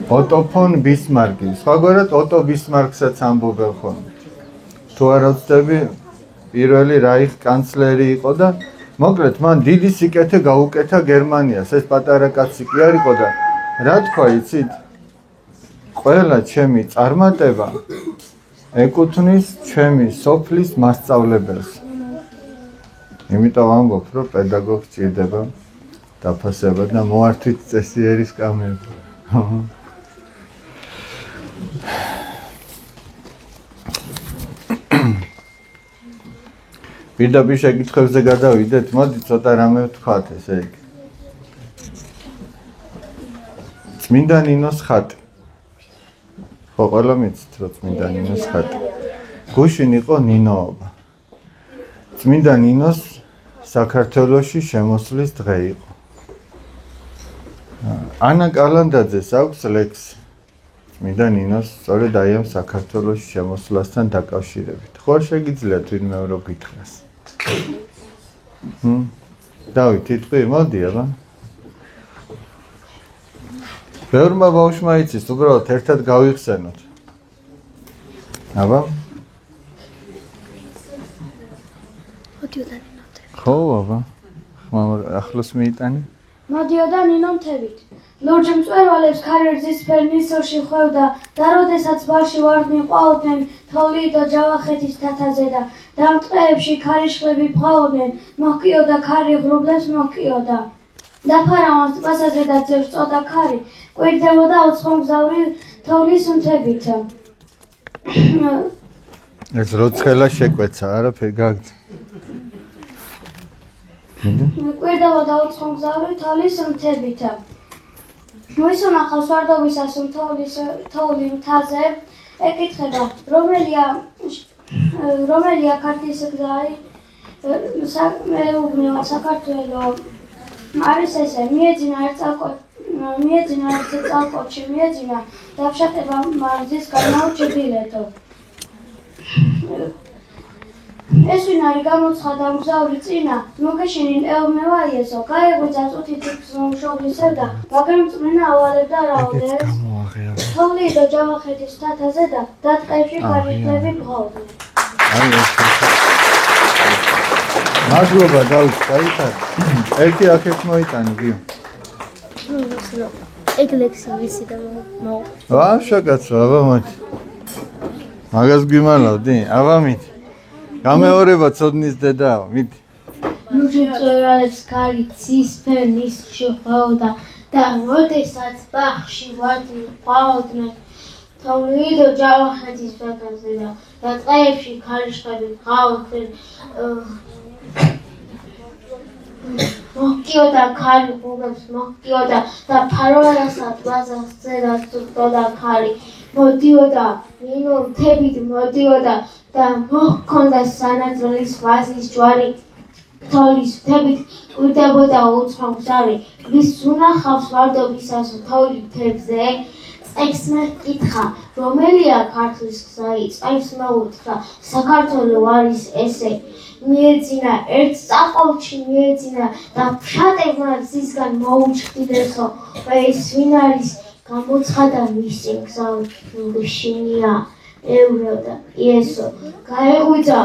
Otto von Bismarck-ი. სხვაგვარად Otto Bismarck-საც ამბობენ ხოლმე. თუ არა ვცდები, პირველი რაიხ კანცლერი იყო და მოკლედ მან დიდი სიკეთე გაუკეთა გერმანიას. ეს პატარა კაცი კი არ იყო და რა თქვა იცით? ყველა ჩემი წარმატება ეკუთვნის ჩემი სოფლის მასწავლებელს. იმიტომ ამბობ, რომ პედაგოგს ჭირდება დაფასება და მოართვით წესიერის კამები. პირდაპირ შეკითხვებზე გადავიდეთ, მოდი ცოტა რამე ვთქვათ, ესე იგი. წმინდა ნინოს ხატი. ხო, ყველა მიცით, რომ წმინდა ნინოს ხატი. გუშინ იყო ნინოობა. წმინდა ნინოს საქართველოში შემოსვლის დღე იყო. ანა კალანდაძეს აქვს ლექსი. წმინდა ნინოს სწორედ აი ამ საქართველოში შემოსვლასთან დაკავშირებით. ხო არ შეგიძლიათ ვინმე რო გითხრას. დავით, თითქმის მოდი აბა. ბევრმა ბავშვმა იცის, უბრალოდ ერთად გავიხსენოთ. აბა? მოდიოდა ნინო. ხო, აბა. ახლოს მიიტანი? მოდიოდა ნინო მთებით. ლურჯი მწვერვალებს ქარერზის ფერნის სორში ხვევდა და როდესაც ბარში ვარდნი ყვაოდნენ თოვლი და ჯავახეთის თათაზე და დამტყეებში ქარიშხლები ბღაოდნენ მოჰკიოდა ქარი ღრუბლებს მოჰკიოდა და ფარავანს ტბასაზე და ძევს წოდა ქარი კვირდებოდა ოცხომგზავრი თოვლის მთებით. ეს როცხელა შეკვეცა, არაფერი გაგძ. კვირდებოდა ოცხომგზავრი თოვლის მთებით. მოისუნახავს ვარდობისას თოვლი მთაზე, ეკითხება, რომელია ქართლის გზარი, მეუბნევა საქართველო არის ესე, მიეძინა ერთ წალკოჩი, მიეძინა დაფშატება მარზის გამოუჩი ბილეთო. ეს ვინ არის გამოცხადა მგზავრი წინა, მოგეშინინ ელმევა იესო, გაეღვიძა წუთით მშობლისევ და მაგრამ წმინდა ავალებდა რაოდეს, თოვლი და ჯავახეთის თათაზე და დატყეებში ქარიშხლები ბღაოდნენ. მადლობა დავით, გაიხარ. ერთი აქეთ მოიტანი, გიო. ეგ ლექსი ვიცი და მო. ვაშა კაცო, აბა მოდი. მაგას გიმალავდი, აბა მიდი. გამეორება ცოდნის დედაო, მიდი. ლურჯი მწვერვალებს ქარი ცისფერნის შეხვევდა და როდესაც ბაღში ვარდნი ყვაოდნენ თოვლი და ჯავახეთის თათაზე და ტყეებში ქარიშხლები ბღაოდნენ მოჰკიოდა ქარი ღრუბლებს მოჰკიოდა და ფარავანსა ტბაზე და წოდა ქარი მოდიოდა ნინო მთებით მოდიოდა და მოჰქონდა სანაძრლის ვაზის ჯვარი თოვლის მთებით კვირდებოდა ოცხომგზავრი ვის უნახავს ვარდობისას თოვლი მთებზე წეგსმა კითხა რომელია ქართლის გზა წეგს მოუთხრა საქართველო არის ესე მიეძინა ერთ წაყოლში მიეძინა და ფშატებმა ზისგან მოუჩქიდესო ეს ვინ არის გამოცხადა მისი გზავრი შინია ევრో და იესო გაეღვიძა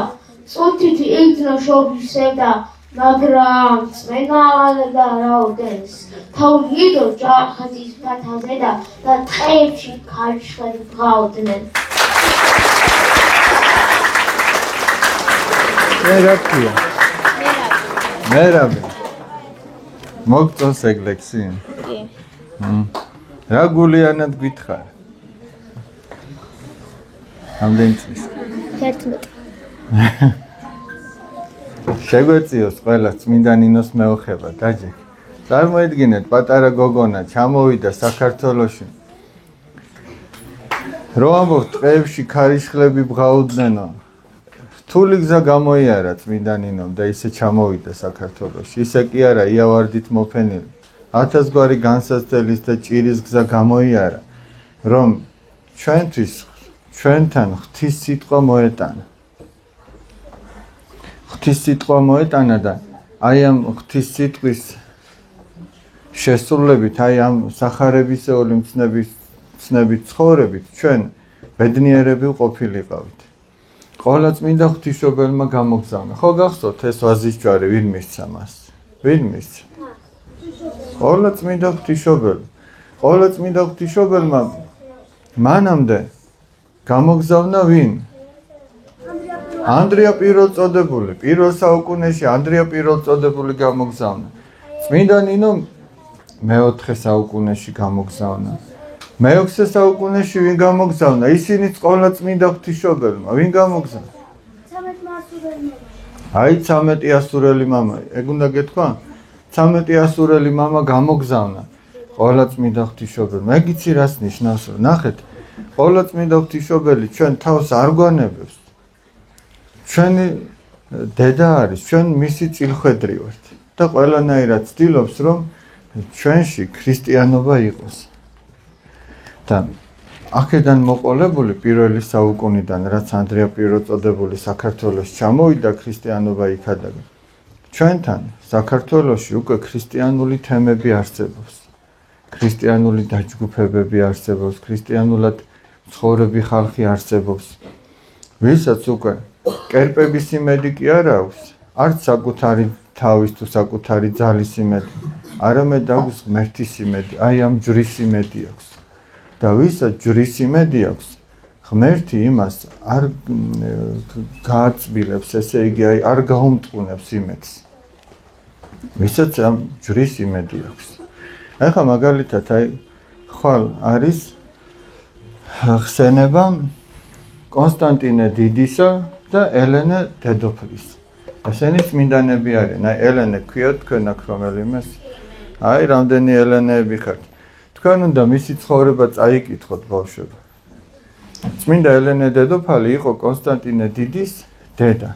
წუთით იგრძნო შობლისევ და მაგრამ წმენა ავალებდა რაოდეს თოვლი და ჯავახეთის თათაზე და ტყეებში ქარიშხლები ბღაოდნენ. მერაბია. მერაბი. მოგწონს ეგ ლექსი? კი. რა გულიანად გითხარ? ამდენი წლის? 11. შეგვეციოს ყველა წმინდა ნინოს მეოხება, დაჯექ. წარმოიდგინეთ, პატარა გოგონა ჩამოვიდა საქართველოში. რო ამბობ ტყეებში ქარიშხლები ბღაოდნენო. რთული გზა გამოიარა წმინდა ნინომ და ისე ჩამოვიდა საქართველოში. ისე კი არა, იავარდით მოფენილი. 1000 გვარი განსაცდელის და ჭირის გზა გამოიარა, რომ ჩვენთვის ჩვენთან ღვთის სიტყვა მოეტანა. ღვთის სიტყვა მოეტანა და აი ამ ღვთის სიტყვის შესრულებით აი ამ სახარებისეული მცნებით ცხოვრებით ჩვენ ბედნიერები ყოფილიყავით. Ყველა წმინდა ღვთისმშობელმა გამოგზავნა. ხო გახსოვთ ეს ვაზის ჯვარი ვინ მისცა მას? ვინ მისცა? ყველა წმინდა ღვთისმშობელი. ყველა წმინდა ღვთისმშობელმა მანამდე გამოგზავნა ვინ? ანდრია პირველწოდებული. პირველ საუკუნეში ანდრია პირველწოდებული გამოგზავნა. წმინდა ნინო მეოთხე საუკუნეში გამოგზავნა. მეექვსე საუკუნეში ვინ გამოგზავნა? ისინიც ყველა წმინდა ღვთისმშობელმა. ვინ გამოგზავნა? 13 ასურელი მამა. აი 13 ასურელი მამა. ეგ უნდა გეთქვა? 13 ასურელი მამა გამოგზავნა. ყველა წმინდა ღვთისმშობელმა. ეგ იცი რას ნიშნავს? ნახეთ. ყველა წმინდა ღვთისმშობელი ჩვენ თავს არ გვანებებს. ჩვენი დედა არის, ჩვენ მისი წილხვედრი ვართ და ყველანაირად ცდილობს რომ ჩვენში ქრისტიანობა იყოს. და აქედან მოყოლებული პირველი საუკუნიდან რაც ანდრია პირველწოდებული საქართველოს ჩამოვიდა ქრისტიანობა იქადაგა. ჩვენთან საქართველოში უკვე ქრისტიანული თემები არსებობს. ქრისტიანული დაჯგუფებები არსებობს, ქრისტიანულად ცხოვრები ხალხი არსებობს. ვისაც უკვე კერპების იმედი კი არ აქვს, არც საკუთარი თავის თუ საკუთარი ძალის იმედი, არამედ აქვს ღმერთის იმედი, აი ამ ჯვრის იმედი აქვს. და ვისაც ჯვრის იმედი აქვს, ღმერთი იმას არ გააწბილებს, ესე იგი აი არ გაუმტყუნებს იმედს. ვისაც ამ ჯვრის იმედი აქვს. ახლა მაგალითად აი ხვალ არის ხსენება კონსტანტინე დიდისა და ელენე დედოფლის. ესენი წმინდანები არიან. აი ელენე ქვიათ თქვენ აქ რომელიმეს? აი რამდენი ელენეები ხართ. თქვენ უნდა მისი ცხოვრება წაიკითხოთ ბავშვებო. წმინდა ელენე დედოფალი იყო კონსტანტინე დიდის დედა.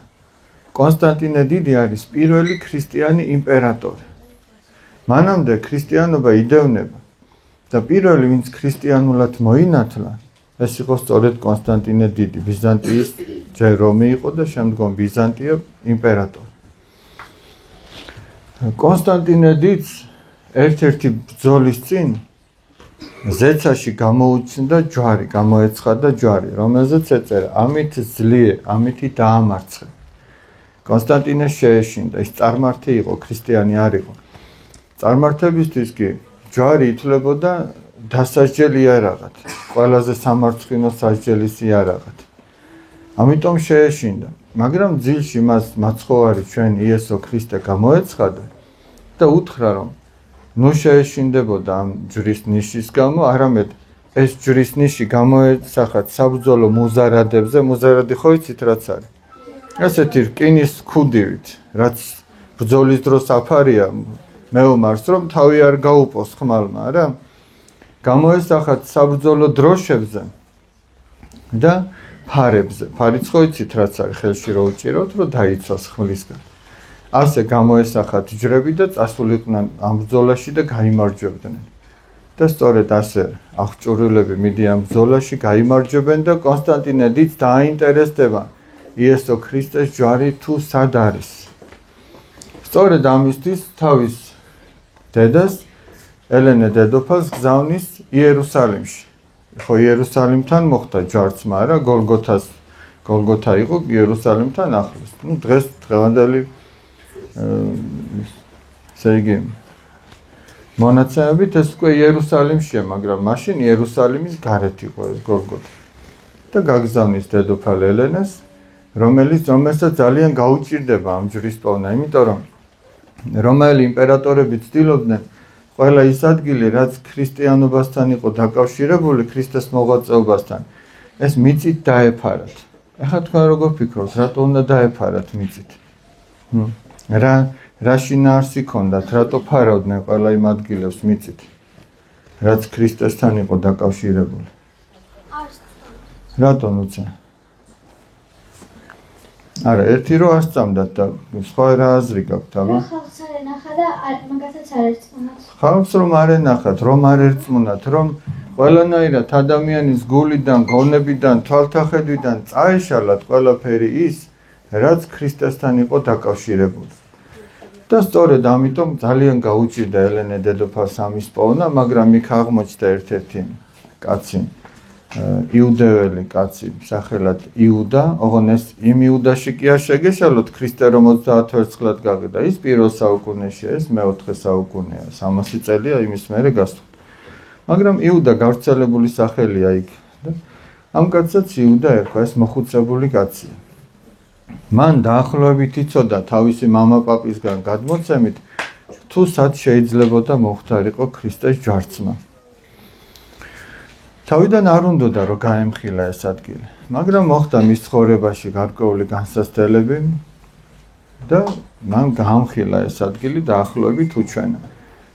კონსტანტინე დიდი არის პირველი ქრისტიანი იმპერატორი. მანამდე ქრისტიანობა იდევნება და პირველი ვინც ქრისტიანულად მოინათლა ეს იყო სწორედ კონსტანტინე დიდი, ბიზანტიის ჯერ რომი იყო და შემდგომ ბიზანტია იმპერატორი. კონსტანტინე დიდს ერთ-ერთი ბრძოლის წინ ზეცაში გამოუჩნდა ჯვარი, გამოეცხადა ჯვარი, რომელზეც ეწერა ამით ძლიერე, ამითი დაამარცხე. კონსტანტინე შეეშინდა, ის წარმართი იყო, ქრისტიანი არ იყო. წარმართებისთვის კი ჯვარი ითვლებოდა დასასჯელი იარაღად, ყველაზე სამარცხინო სასჯელის იარაღად. ამიტომ შეეშინდა, მაგრამ ძილში მას მაცხოვარი ჩვენ იესო ქრისტე გამოეცხადა და უთხრა რომ ნუ შეეშინდებოდა ამ ჯვრის ნიშის გამო, არამედ ეს ჯვრის ნიში გამოეცხათ საბრძოლო მუზარადებზე, მუზარადი ხო იცით რაც არის? ასეთი რკინის ქუდივით, რაც ბრძოლის დროს აფარია მეომარს, რომ თავი არ გაუპოს ხმალმა, არა? გამოესახათ საბრძოლო დროშებზე და ფარებზე. ფარიც ხო იცით რაც არის, ხელში რო უჭიროთ, რომ დაიცვას ხმლისგან. ასე გამოესახათ ჯვრები და წასულიყვნენ ამ ბრძოლაში და გაიმარჯვებდნენ. და სწორედ ასე აღჭურვილები მიდი ამ ბრძოლაში გაიმარჯვებენ და კონსტანტინე დიდს დააინტერესდება იესო ქრისტეს ჯვარი თუ სად არის. სწორედ ამისთვის თავის დედას ელენე დედოფალს გზავნის იერუსალიმში. ხო იერუსალიმთან მოხდა ჯვარცმა, არა გოლგოთა იყო იერუსალიმთან ახლოს. ნუ დღეს დღევანდელი ესე იგი მონაცემებით ეს უკვე იერუსალიმშია, მაგრამ მაშინ იერუსალიმის გარეთ იყო ეს გოლგოთა. და გაგზავნის დედოფალ ელენეს, რომელსაც ძალიან გაუჭირდება ამ ჯვრის პოვნა, იმიტომ რომ რომაელი იმპერატორები ცდილობდნენ ყველა ის ადგილი, რაც ქრისტიანობასთან იყო დაკავშირებული, ქრისტეს მოღვაწეობასთან, ეს მიწით დაეფარათ. ეხლა თქვენ როგორ ფიქრობთ, რატო უნდა დაეფარათ მიწით? რა შინაარსი ჰქონდათ, რატო ფარავდნენ ყველა იმ ადგილებს მიწით, რაც ქრისტესთან იყო დაკავშირებული? რატო ნუცა? არა, ერთი რო არ სწამდათ და სხვა რა აზრი გაქვთ, აბა? ხალხს არ ენახა და მაგასაც არ ერწყმუნათ. ხალხს რომ არ ენახათ, რომ არ ერწყმუნათ, რომ ყველანაირად ადამიანის გულიდან, გონებიდან, თვალთახედვიდან წაეშალათ ყველაფერი ის, რაც ქრისტესთან იყო დაკავშირებული. და სწორედ ამიტომ ძალიან გაუჭირდა ელენე დედოფალს ამის პოვნა, მაგრამ იქ აღმოჩნდა ერთ-ერთი კაცი, იუდეველი კაცი, სახელად იუდა, ოღონ ეს იმ იუდაში კი არ შეგეშალოთ ქრისტე რომ 30 ვერცხლად გაყიდა, ის პირველ საუკუნეშია, ეს მეოთხე საუკუნეა, 300 წელია იმის მერე გასვლა. მაგრამ იუდა გავრცელებული სახელია იქ. ამ კაცსაც იუდა ერქვა, ეს მოხუცებული კაცია. მან დაახლოებით იცოდა თავისი მამაპაპისგან გადმოცემით, თუ სად შეიძლებოდა მოხდარიყო ქრისტეს ჯვარცმა. თავიდან არ უნდოდა რომ გაემხილა ეს ადგილი, მაგრამ მოხდა მის ცხოვრებაში გარკვეული განსაცდელები და მან გაამხილა ეს ადგილი დაახლოებით უჩვენა.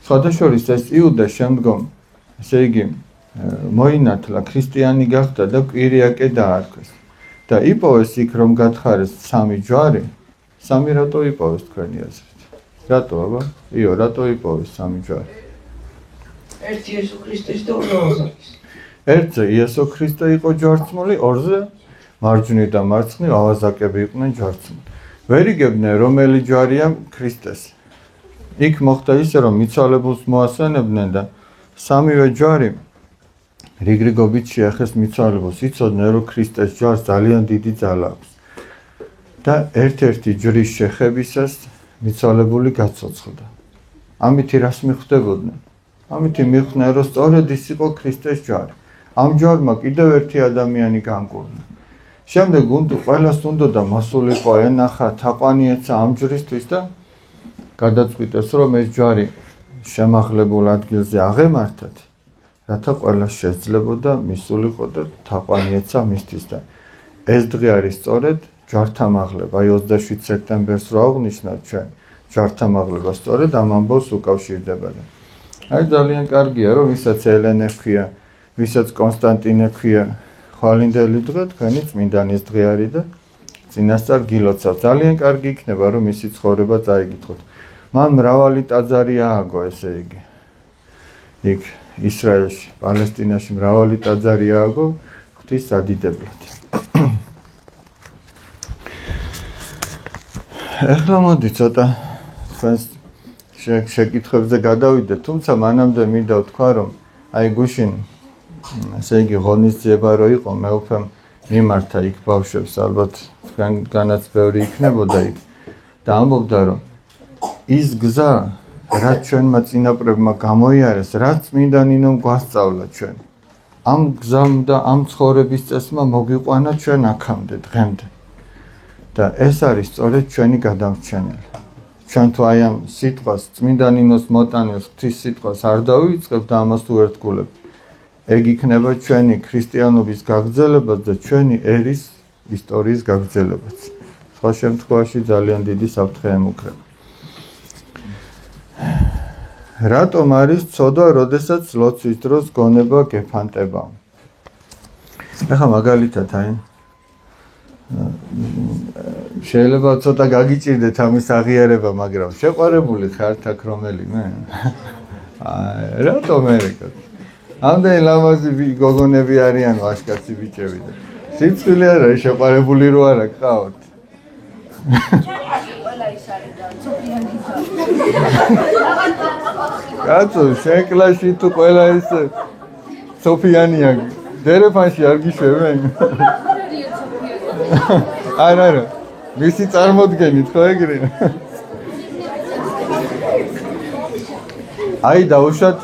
სხვადასხვა ეს იუდა შემდგომ, ესე იგი, მოინათლა, ქრისტიანი გახდა და კვირიაკე დაარქვეს. და იპოვეს იქ რომ გათხარეს 3 ჯვარი, 3 რატო იპოვეს თქვენი აზრით? რატო აბა? იო, რატო იპოვეს 3 ჯვარი? ერთი იესო ქრისტეს და ორზაკის. ერთზე იესო ქრისტე იყო ჯვარცმული, ორზე მარჯვნივ და მარცხნივ ავაზაკები იყვნენ ჯვარცმული. ვერ იგებდნენ რომელი ჯვარია ქრისტეს. იქ მოხდა ისე რომ მიცვალებულს მოასვენებდნენ და 3-ვე ჯვარი რიგრიგობით შეახეს მიცვალებულს, იცოდნენ რომ ქრისტეს ჯვარს ძალიან დიდი ძალა აქვს. და ერთ-ერთი ჯვრის შეხებისას მიცვალებული გაცოცხლდა. ამითი რას მიხვდებოდნენ? ამითი მიხვდნენ რომ სწორედ ის იყო ქრისტეს ჯვარი. ამ ჯვარმა კიდევ ერთი ადამიანი განკურნა. შემდეგ ყველას უნდოდა მასულიყო ენახა, თაყვანი ეცა ამ ჯვრისთვის და გადაწყვიტეს რომ ეს ჯვარი შემაღლებულ ადგილზე აღემართათ, რათა ყველას შეძლებოდა მისულიყო და თაყვანი ეცა მისთვის და ეს დღე არის სწორედ ჯვართამაღლება. აი 27 სექტემბერს რო აღნიშნავთ ჩვენ ჯვართამაღლება, სწორედ ამ ამბავს უკავშირდება. აი ძალიან კარგია რომ ვისაც ელენე ჰქვია, ვისაც კონსტანტინე ჰქვია ხვალინდელი დღე, თქვენი წმინდანის დღე არის და წინასწარ გილოცავ. ძალიან კარგი იქნება რომ მისი ცხოვრება წაიგითხოთ. მან მრავალი ტაძარი ააგო, ესე იგი. იქ ისრაელში, პალესტინაში მრავალი ტაძარი ააგო ღვთის სადიდებლად. ეხლა მოდი ცოტა თქვენს შეკითხვებზე გადავიდეთ, თუმცა მანამდე მინდა ვთქვა რომ აი გუშინ ესე იგი ღონისძიება რო იყო, მე უფრემ მიმართა იქ ბავშვებს, ალბათ თქვენგანაც ბევრი იქნებოდა იქ და ამბობდა რომ ის გზა რაც ჩვენმა წინაპრებმა გამოიარეს, რაც წმინდა ნინომ გვასწავლა ჩვენ, ამ გზამ და ამ ცხოვრების წესმა მოგიყვანა ჩვენ აქამდე დღემდე და ეს არის სწორედ ჩვენი გადამრჩენელი. ჩვენ თუ აი ამ სიტყვას, წმინდა ნინოს მოტანილს, ღვთის სიტყვას არ დავიწყებთ და ამას თუ ერთგულებთ, ეგ იქნება ჩვენი ქრისტიანობის გაგრძელებაც და ჩვენი ერის ისტორიის გაგრძელებაც. სხვა შემთხვევაში ძალიან დიდი საფრთხე ემუქრება. რატომ არის ცოდვა, როდესაც ლოცვის დროს გონება გეფანტება? ეხლა მაგალითად აი შეიძლება ცოტა გაგიჭირდეთ ამის აღიარება, მაგრამ შეყვარებული ხართ აქ რომელიმე? რატომ ერეკა? ამდენი ლამაზი გოგონები არიან ვაჟკაცი ბიჭები და სიცხილე არა შეყვარებული რო არა გყავთ. კაცო, შენ კლასში თუ ყველა ეს სოფიანია, დერეფანში არ გიშვებენ? არა, მისი წარმოდგენით ხო ეგრე? აი დაუშვათ,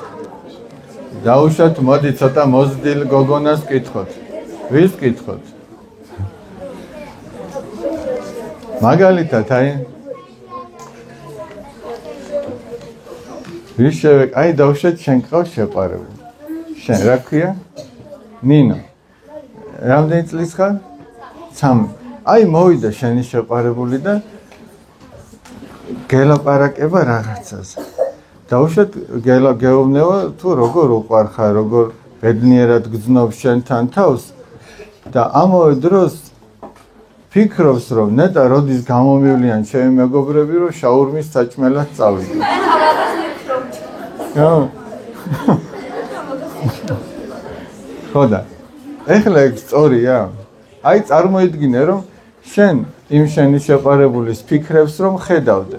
მოდი ცოტა მოზრდილ გოგონას ვკითხოთ. ვის ვკითხოთ? მაგალითად, აი ვის შევეკ, აი დაუშვათ შენ გყავს შეყვარებული. შენ რა ქვია? ნინო. რამდენი წლის ხარ? 3. აი მოვიდა შენი შეყვარებული და გელაპარაკება რაღაცას. დაუშვათ გეუბნევა თუ როგორ უყვარხარ, როგორ ბედნიერად გძნობს შენთან თავს და ამავე დროს ფიქრობს რომ ნეტა როდის გამომივლიან ჩემი მეგობრები რომ შაურმის საჭმელად წავიდე. ხოდა ეხლა ეგ სწორია? აი წარმოიდგინე რომ შენ იმ შენი შეყვარებულის ფიქრებს რომ ხედავდე.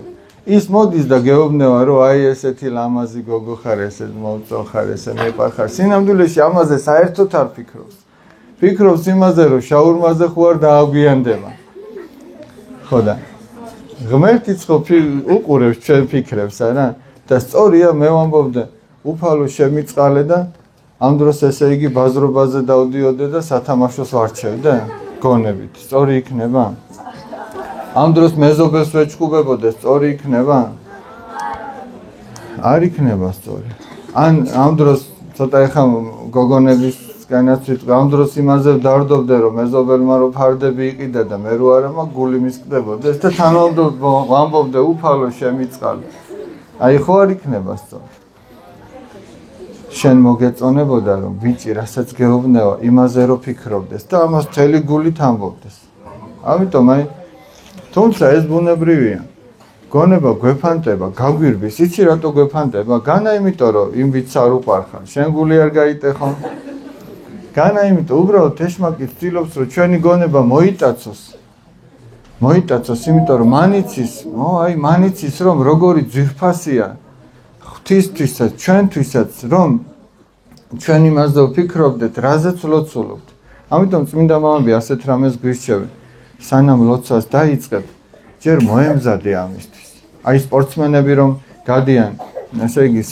ის მოდის და გეუბნება რომ აი ესეთი ლამაზი გოგო ხარ, ესეთ მოუწო ხარ, ესე მეყარხარ. სინამდვილეში ამაზე საერთოდ არ ფიქრობს. ფიქრობს იმაზე რომ შაურმაზე ხო არ დააგვიანდება. ხო და ღმერთიც ხო უყურებს ჩვენ ფიქრებს არა და სწორია მე ვამბობდე უფალო შემიწყალე და ამ დროს ესე იგი ბაზრობაზე დავდიოდე და სათამაშოს ვარჩევდე გონებით. სწორი იქნება? ამ დროს მეზობელს ვეჭყუბებოდე, სწორი იქნება? არ იქნება სწორი. ან ამ დროს ცოტა ეხა გოგონებისგანაც ვიტყვი, ამ დროს იმაზე ვდარდობდე რომ მეზობელმა რო ფარდები იყიდა და მე რო არა მაგ გული მისკდებოდეს და თანაუბრად ვამბობდე უფალო შემიწყალე. აი ხო არ იქნება სწორი. შენ მოგეწონებოდა რომ ბიჭი რასაც გეუბნება იმაზე რო ფიქრობდეს და ამას მთელი გულით ამბობდეს. ამიტომ აი თუმცა ეს ბუნებრივია. გონება გვეფანტება, გაგვირბის, იცი რატო გვეფანტება? განა იმიტომ რომ იმ ვიც არ უყარხარ, შენ გული არ გაიტეხო. განა იმიტომ უბრალოდ ეშმაკი ცდილობს რომ ჩვენი გონება მოიტაცოს. მოიტაცოს, იმიტომ რომ მან იცის რომ როგორი ძვირფასია ღვთისთვისაც, ჩვენთვისაც, რომ ჩვენ იმაზე ვფიქრობდეთ, რაზეც ვლოცულობთ. ამიტომ წმინდა მამები ასეთ რამეს გვირჩევენ. სანამ ლოცვას დაიწყებ, ჯერ მოემზადე ამისთვის. აი სპორტსმენები რომ გადიან, ესე იგი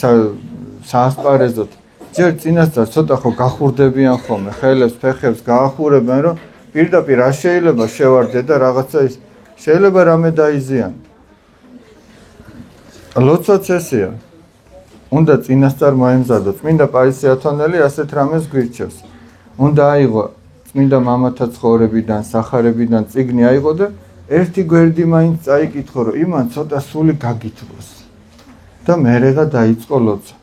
საასპარეზოდ, ჯერ წინასწარ ცოტა ხო გახურდებიან ხოლმე, ხელებს, ფეხებს გაახურებენ, რომ პირდაპირ რა შეიძლება შევარდე და რაღაცა ის შეიძლება რამე დაიზიანო. ლოცვაც ესეა. უნდა წინასწარ მოემზადო. წმინდა პარისი ათონელი ასეთ რამეს გვირჩევს. უნდა აიღო წმინდა მამათა ცხოვრებიდან, სახარებიდან წიგნი აიღო და ერთი გვერდი მაინც წაიკითხო, რომ იმან ცოტა სული გაგითბოს. და მერეღა დაიწყო ლოცვა.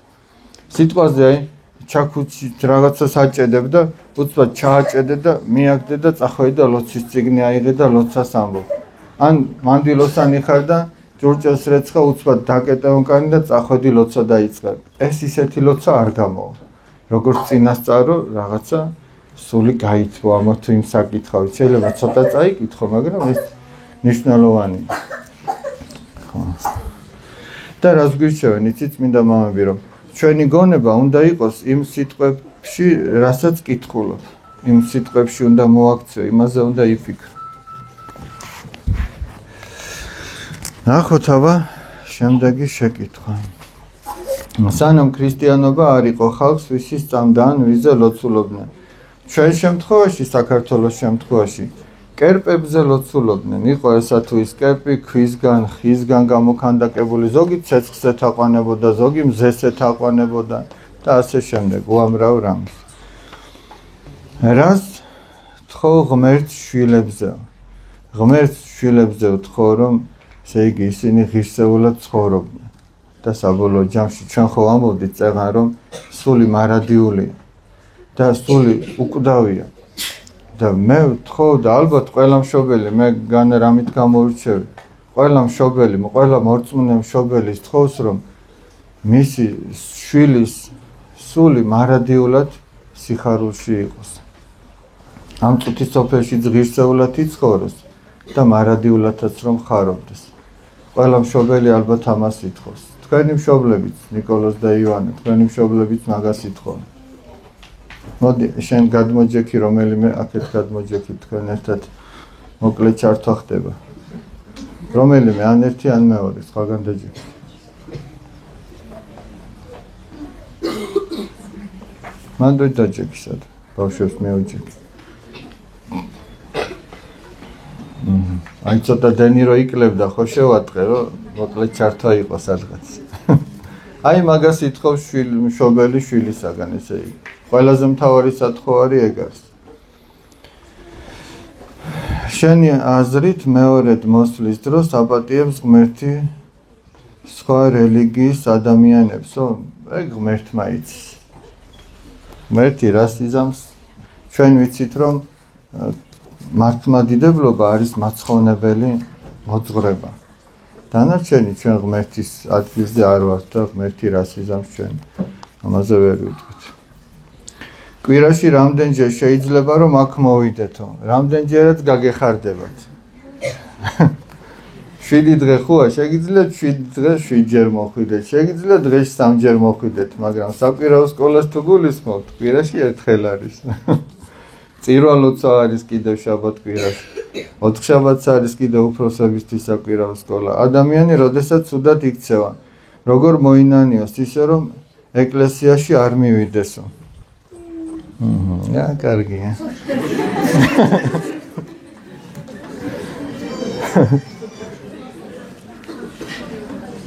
სიტყვაზე აი ჩაქუჩი რაღაცას აჭედებ და უცბად ჩააჭედე და მიაგდე და წახვედი და ლოცვის წიგნი აიღე და ლოცვას ამბობ. ან მანდილოსანი ხარ და ჯურჭელს რეცხა უცბად დაკეტე უკანი და წახვედი ლოცვა დაიწყე. ეს ისეთი ლოცვა არ გამოვა. როგორც წინასწარო რაღაცა სული გაითბო ამა თუ იმ საკითხავით. შეიძლება ცოტა წაიკითხო, მაგრამ ეს ნიშნულოვანია. ხო. და რას გვირჩევენ, იცით წმინდა მამები, რომ ჩვენი გონება უნდა იყოს იმ სიტყვებში, რასაც კითხულობ. იმ სიტყვებში უნდა მოაქცევ, იმაზე უნდა იფიქრო. ნახოთ აბა შემდეგი შეკითხვა. სანამ ქრისტიანობა არ იყო ხალხს, ვისი სწამდა ან ვიზე ლოცულობდნენ. ჩვენ შემთხვევაში, საქართველოს შემთხვევაში, კერპებზე ლოცულობდნენ. იყო ესა თუ ის კერპი, ქვისგან, ხისგან გამოქანდაკებული, ზოგი ცეცხლზე თაყვანებოდა, ზოგი მზესზე თაყვანებოდა და ასე შემდეგ, უამრავ რამს. რას თხოვ ღმერთს შვილებზე? ღმერთს შვილებზე ვთხოვ, რომ ესე იგი ისინი ღირსეულად ცხოვრობდნენ. და საბოლოო ჯამში ჩვენ ხო ამბობდით წეღან, რომ სული მარადიულია და სული უკვდავია. და მე ვთხოვ და ალბათ ყველა მშობელი, მე განა რამით გამორჩევი, ყველა მშობელი, ყველა მორწმუნე მშობელის თხოვს, რომ მისი შვილის სული მარადიულად სიხარულში იყოს. ამ წუთის სოფელში ღირსეულად იცხოვროს და მარადიულადაც რომ ხარობდეს. ყველა მშობელი ალბათ ამას ითხოვს. თქვენი მშობლებიც, ნიკოლოზ და ივანე, თქვენი მშობლებიც მაგას ითხოვენ. მოდი, შენ გადმოჯექი, რომელიმე აქეთ გადმოჯექი, თქვენ ერთად მოკლე ჩართვა ხდება. რომელიმე, ან ერთი, ან მეორე, სხვაგან დაჯექი. მან დაჯექი სად, ბავშვებს მეუჯექი. აი ცოტა დენი რო იკლებდა, ხო შევატყე, რომ მოკლე ჩართვა იყოს სადღაც. აი მაგას ითხოვს მშობელი შვილისაგან, ესე იგი. ყველაზე მთავარი სათხოვარი ეგ არის. შენი აზრით მეორედ მოსვლის დროს აპატიებს ღმერთი სხვა რელიგიის ადამიანებსო? ეგ ღმერთმა იცის. ღმერთი რას იზამს? ჩვენ ვიცით, რომ მართლმადიდებლობა არის მაცხოვნებელი მოძღვრება. დანარჩენი ჩვენ ღმერთის ადგილზე არ ვართ და ღმერთი რას იზამს ჩვენ ამაზე ვერ ვიტყვით. კვირაში რამდენჯერ შეიძლება რომ აქ მოვიდეთო? რამდენჯერაც გაგეხარდებათ? 7 დღე ხოა, შეგიძლიათ 7 დღეს 7ჯერ მოხვიდეთ, შეგიძლიათ დღეს 3ჯერ მოხვიდეთ, მაგრამ საკვირაო სკოლას თუ გულისხმობთ, კვირაში ერთხელ არის. წირვალოცა არის კიდევ შაბათ კვირაში. 4 შაბათს არის კიდევ უფროსებისთვის საკვირაო სკოლა. ადამიანი როდესაც ცუდად იქცევა, როგორ მოინანიოს ისე რომ ეკლესიაში არ მივიდესო. რა კარგია.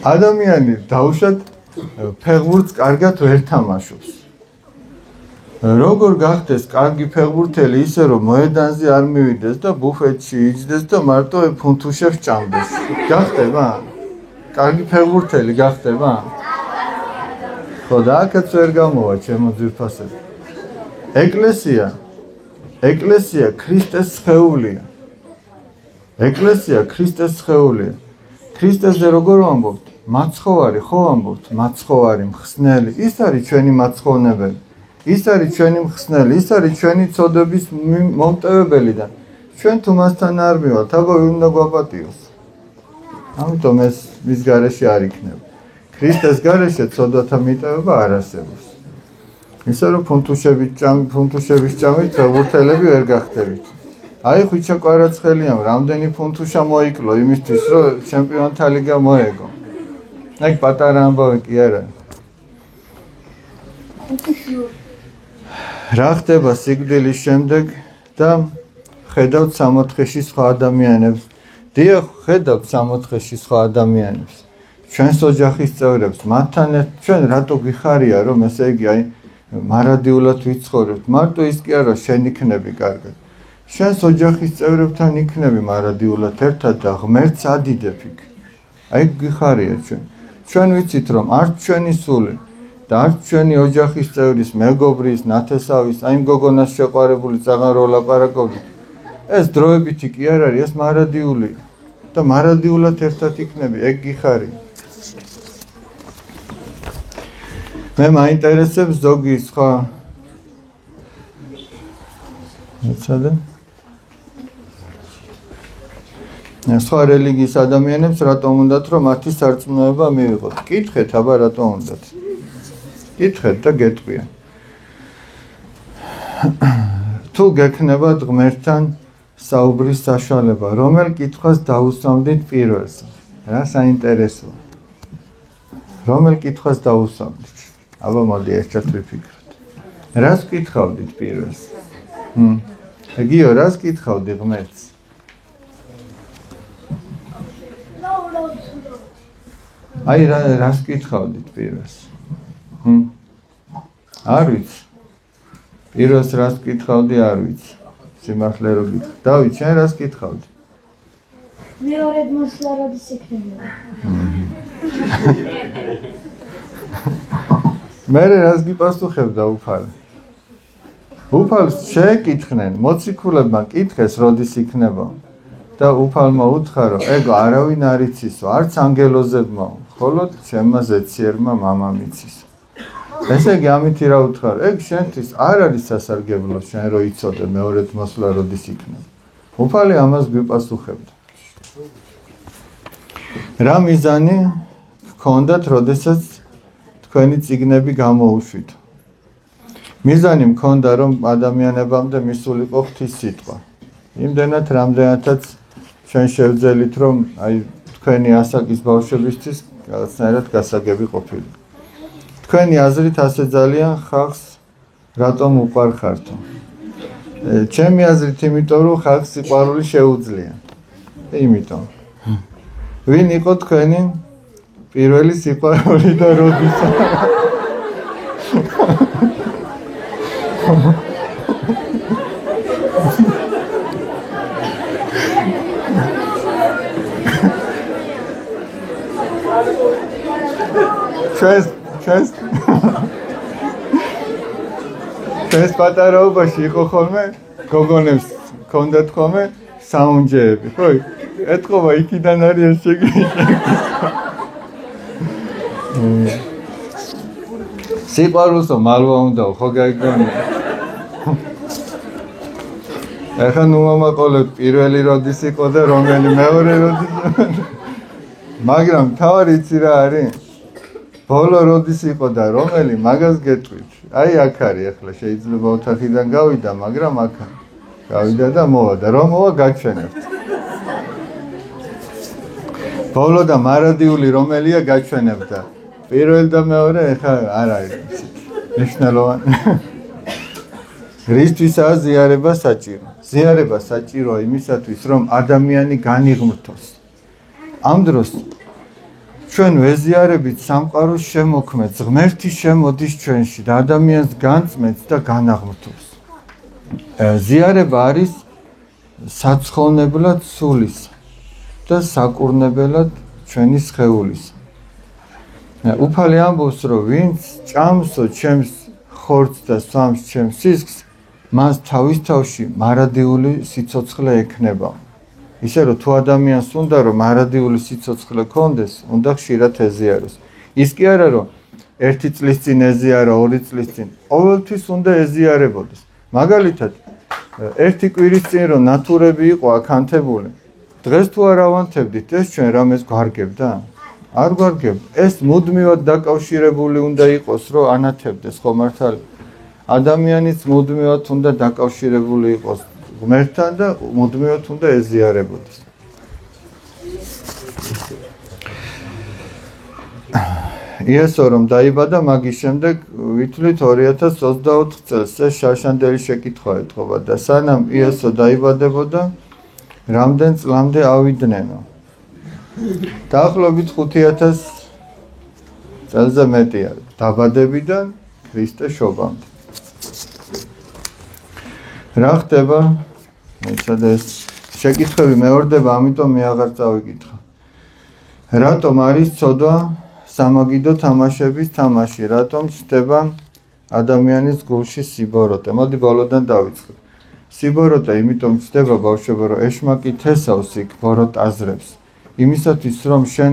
ადამიანი დაუშვათ ფეხბურთს კარგად ვერ თამაშობს. როგორ გახდეს კარგი ფეხბურთელი ისე რომ მოედანზე არ მივიდეს და ბუფეტში იჯდეს და მარტო ფუნთუშებს ჭამდეს. გახდება? კარგი ფეხბურთელი გახდება? ხო და აქაც ვერ გამოვა ჩემო ძვირფასები. ეკლესია ქრისტეს სხეულია. ეკლესია ქრისტეს სხეულია. ქრისტეზე როგორ ვამბობთ? მაცხოვარი, ხო ვამბობთ? მაცხოვარი, მხსნელი. ის არის ჩვენი მაცხოვნებელი. ის არის ჩვენი მხსნელი, ის არის ჩვენი წოდების მომტევებელი და ჩვენ თუ მასთან არ მივალთ, აბა ვინ უნდა გვაპატიოს? ამიტომ ეს მის გარეშე არ იქნება. ქრისტეს გარეშე წოდათა მიტევება არ არსებობს. ისე რომ ფუნთუშების ჭამით ფეხბურთელები ვერ გახდებით. აი ხვიჩა კვარაცხელიამ რამდენი ფუნთუშა მოიკლო იმისთვის რომ ჩემპიონთა ლიგა მოეგო. აი პატარა ამბავი კი არა. რა ხდება სიკვდილის შემდეგ და ხედავთ სამოთხეში სხვა ადამიანებს. დიახ, ხედავთ სამოთხეში სხვა ადამიანებს. ჩვენს ოჯახის წევრებს, მათთან ჩვენ რატო გიხარია რომ ესე იგი აი მარადიულად ვიცხოვრებთ. მარტო ის კი არა შენ იქნები კარგად. შენს ოჯახის წევრებთან იქნები მარადიულად ერთად და ღმერთს ადიდებ იქ. აი გიხარია ჩვენ. ჩვენ ვიცით რომ არც ჩვენი სული და არც ჩვენი ოჯახის წევრის, მეგობრის, ნათესავის, აი გოგონას შეყვარებული წაღან რო ლაპარაკობთ. ეს დროებითი კი არ არის, ეს მარადიული და მარადიულად ერთად იქნები, ეგ გიხარია. მე მაინტერესებს ზოგი სხვა ეცადე სხვა რელიგიის ადამიანებს რატომ უნდათ რომ მათი სარწმუნოება მივიღოთ? კითხეთ, აბა რატომ უნდათ? კითხეთ და გეტყვიან. თუ გექნებათ ღმერთთან საუბრის საშუალება, რომელ კითხვას დაუსვამდით პირველს? რა საინტერესოა? რომელ კითხვას დაუსვამდით? აბა მოდი ერთად ვიფიქროთ. რას კითხავდით პირველს? გიო, რას კითხავდი ღმერთს? აი რას კითხავდით პირველს? არ ვიცი. პირველს რას კითხავდი, არ ვიცი. სიმართლე რო გითხრა. დავით, შენ რას კითხავდი? მეორედ მოსვლა როდის იქნება? მე რას გიპასუხებდა უფალი? უფალს შეეკითხნენ, მოციქულებმა კითხეს როდის იქნება და უფალმა უთხრა რომ ეგ არავინ არ იცისო, არც ანგელოზებმა, მხოლოდ ჩემმა ზეციერმა მამამ იცისო. ესე იგი ამითი რა უთხრა, ეგ შენთვის არ არის სასარგებლო შენ რო იცოდე მეორედ მოსვლა როდის იქნება. უფალი ამას გვიპასუხებდა. რა მიზანი გქონდათ, როდესაც თქვენი წიგნები გამოუშვით? მიზანი მქონდა რომ ადამიანებამდე მისულიყო ღვთის სიტყვა. იმდენად რამდენადაც ჩვენ შევძელით რომ აი თქვენი ასაკის ბავშვებისთვის რაღაცნაირად გასაგები ყოფილიყო. თქვენი აზრით ასე ძალიან ხალხს რატომ უყვარხართო? ჩემი აზრით იმიტომ რომ ხალხს სიყვარული შეუძლია. იმიტომ. ვინ იყო თქვენი პირველი სიყვარული და როდესაც? ჩვენს პატარაობაში იყო ხოლმე გოგონებს ჰქონდათ ხოლმე საუნჯეები, ხო? ეთყობა იქიდან არის შეგიძლია. სიყვარულსო მალვა უნდა ხო გაიგონია. ეხლა ნუ მომაყოლეთ პირველი როდის იყო და რომელი მეორე როდის. მაგრამ თავი იცი რა არის? ბოლო როდის იყო და რომელი მაგას გეტყვით. აი აქ არის ახლა შეიძლება ოთახიდან გავიდა, მაგრამ აქ გავიდა და მოვა და რომ მოვა გაჩვენებთ. ბოლო და მარადიული რომელია გაჩვენებთ. პირველ და მეორე ახლა არ არის. ნიშნულოვანი. რისთვისაა ზიარება საჭირო? ზიარება საჭიროა იმისათვის, რომ ადამიანი განიღმრთოს. ამ დროს ჩვენ ვეზიარებით სამყაროს შემოქმედს, ღმერთი შემოდის ჩვენში და ადამიანს განწმენს და განაღმრთობს. ზიარება არის საცხოვნებლად სულის და საკურნებელად ჩვენი სხეულის. უფალი ამბობს, რომ ვინც ჭამსო ჩემს ხორცს და სვამს ჩემს სისხლს, მას თავის თავში მარადიული სიცოცხლე ექნება. ისე რომ თუ ადამიანს უნდა რომ მარადიული სიცოცხლე ქონდეს, უნდა ხშირად ეზიაროს. ის კი არა რომ 1 წლის წინ ეზიარა, 2 წლის წინ, ყოველთვის უნდა ეზიარებოდეს. მაგალითად, 1 კვირის წინ რომ ნათურები იყო აქანთებული, დღეს თუ არ ავანთებდით, ეს ჩვენ რამეს გვარგებდა? არ გვარგებდა. ეს მუდმივად დაკავშირებული უნდა იყოს, რომ ანათებდეს ხო მართალი? ადამიანიც მუდმივად უნდა დაკავშირებული იყოს ღმერთთან და მუდმივად უნდა ეზიარებოდეს. იესო რომ დაიბადა, მაგის შემდეგ ვითვლით 2024 წელს. ეს შარშანდელი შეკითხვა ეთქობა და სანამ იესო დაიბადებოდა, რამდენ წლამდე ავიდნენ? დაახლოებით 5000 წელზე მეტია დაბადებიდან ქრისტეს შობამდე. რა ხდება? ეს შეკითხვები მეორდება, ამიტომ მე აღარ წავიკითხა. რატომ არის ცოდვა სამაგიდო თამაშების თამაში? რატომ ჩნდება ადამიანის გულში სიბოროტე? მოდი ბოლოდან დავიწყებ. სიბოროტე იმიტომ ჩნდება ბავშვებო, რომ ეშმაკი თესავს იქ ბოროტ აზრებს. იმისათვის რომ შენ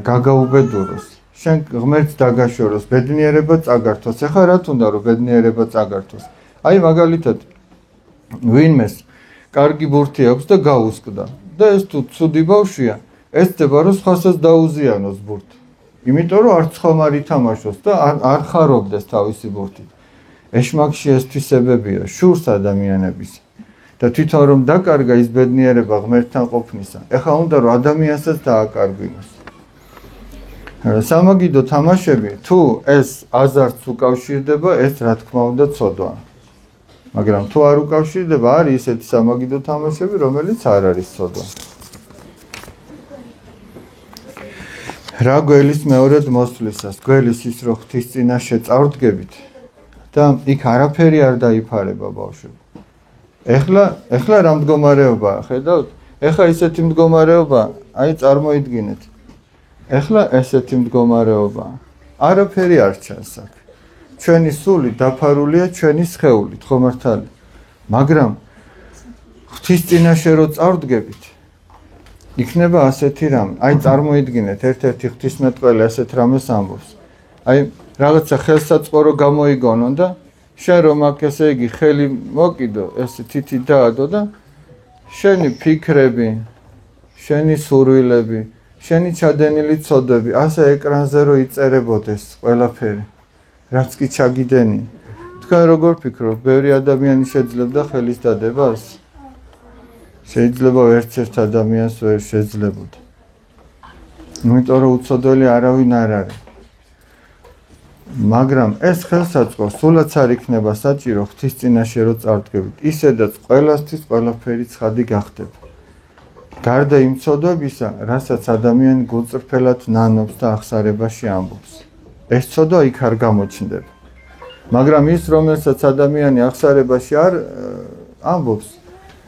გაგაუბედუროს, შენ ღმერთს დაგაშოროს, ბედნიერება წაგართოს. ეხლა რა თუნდა რომ ბედნიერება წაგართოს? აი მაგალითად ვინმეს კარგი ბურთი აქვს და გაუსკდა და ეს თუ ცუდი ბავშვია, ეს ცდება რომ სხვასაც დაუზიანოს ბურთი. იმიტომ რომ არც ხომ არ ითამაშოს და არ ხარობდეს თავისი ბურთით. ეშმაკში ეს თვისებებია შურს ადამიანების და თვითონ რომ დაკარგა ის ბედნიერება ღმერთთან ყოფნისა, ეხლა უნდა რომ ადამიანსაც დააკარგვინოს. სამაგიდო თამაშები, თუ ეს აზარტს უკავშირდება, ეს რა თქმა უნდა ცოდვაა. მაგრამ თუ არ უკავშირდება, არის ისეთი სამაგიდო თამაშები, რომელიც არ არის ცოდვა. რა გველის მეორედ მოსვლისას, გველის ის რომ ღვთის წინაშე წავდგებით და იქ არაფერი არ დაიფარება ბავშვები. ეხლა რა მდგომარეობაა, ხედავთ? ეხლა ისეთი მდგომარეობაა, აი წარმოიდგინეთ. ეხლა ესეთი მდგომარეობაა. არაფერი არ ჩანს აქ. ჩვენი სული დაფარულია ჩვენი სხეულით, ხო მართალი? მაგრამ ღვთის წინაშე რო წავდგებით, იქნება ასეთი რამე. აი წარმოიდგინეთ, ერთ-ერთი ღვთისმეტყველი ასეთ რამეს ამბობს. აი რაღაცა ხელსაწყორო გამოიგონონ და შენ რომ აქ ესე იგი ხელი მოკიდო, ეს თითი დაადო და შენი ფიქრები, შენი სურვილები, შენი ჩადენილი ცოდვები ასე ეკრანზე რო იწერებოდეს ყველაფერი, რაც კი ჩაგიდენი. თქვენ როგორ ფიქრობთ, ბევრი ადამიანი შეძლებდა ხელის დადებას? შეიძლება ერთ-ერთ ადამიანს ვერ შეძლებოდა. იმიტომ რომ უცოდველი არავინ არ არის. მაგრამ ეს ხელსაწყო სულაც არ იქნება საჭირო ღვთის წინაშე რო წავდგებით. ისედაც ყველასთვის ყველაფერი ცხადი გახდება. გარდა იმ ცოდვებისა, რასაც ადამიანი გულწრფელად ნანობს და ახსარებაში ამბობს. ეს ცოდვა იქ არ გამოჩნდება. მაგრამ ის, რომელსაც ადამიანი ახსარებაში არ ამბობს,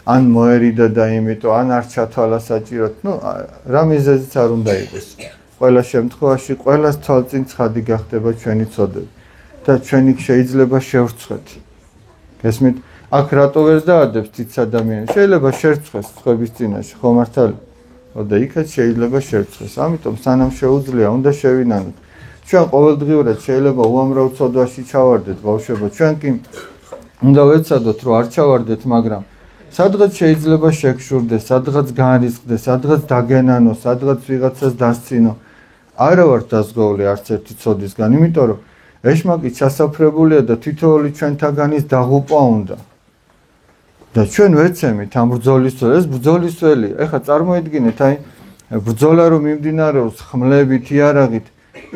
ან მოერიდა და იმიტომ, ან არ ჩათვალა საჭიროდ, რა მიზეზიც არ უნდა იყოს. ყველა შემთხვევაში, ყველას თვალწინ ცხადი გახდება ჩვენი ცოდვები და ჩვენი შეიძლება შევრცხვეთ. გესმით? აქ რატო ვერ დაადებს თიც ადამიანი? შეიძლება შერცხვეს სხვების წინაშე, ხო მართალი? და იქაც შეიძლება შერცხვეს. ამიტომ სანამ შეუძლია, უნდა შევინანოთ. ჩვენ ყოველდღიურად შეიძლება უამრავ ცოდვაში ჩავარდეთ, ბავშვებო. ჩვენ კი უნდა ვეცადოთ, რომ არ ჩავარდეთ, მაგრამ სადღაც შეიძლება შეგშურდეს, სადღაც განრისხდეს, სადღაც დაგენანო, სადღაც ვიღაცას დასცინო. არა ვარ დაზღვეული არც ერთი ცოდისგან, იმიტომ რომ ეშმაკი ჩასაფრებულია და თითოეული ჩვენთაგანის დაღუპვა უნდა. და ჩვენ ვეცემით ამ ბრძოლის წელს, ეს ბრძოლის წელი. ეხლა წარმოიდგინეთ, აი ბრძოლა რომ მიმდინარეობს ხმლებით, იარაღით,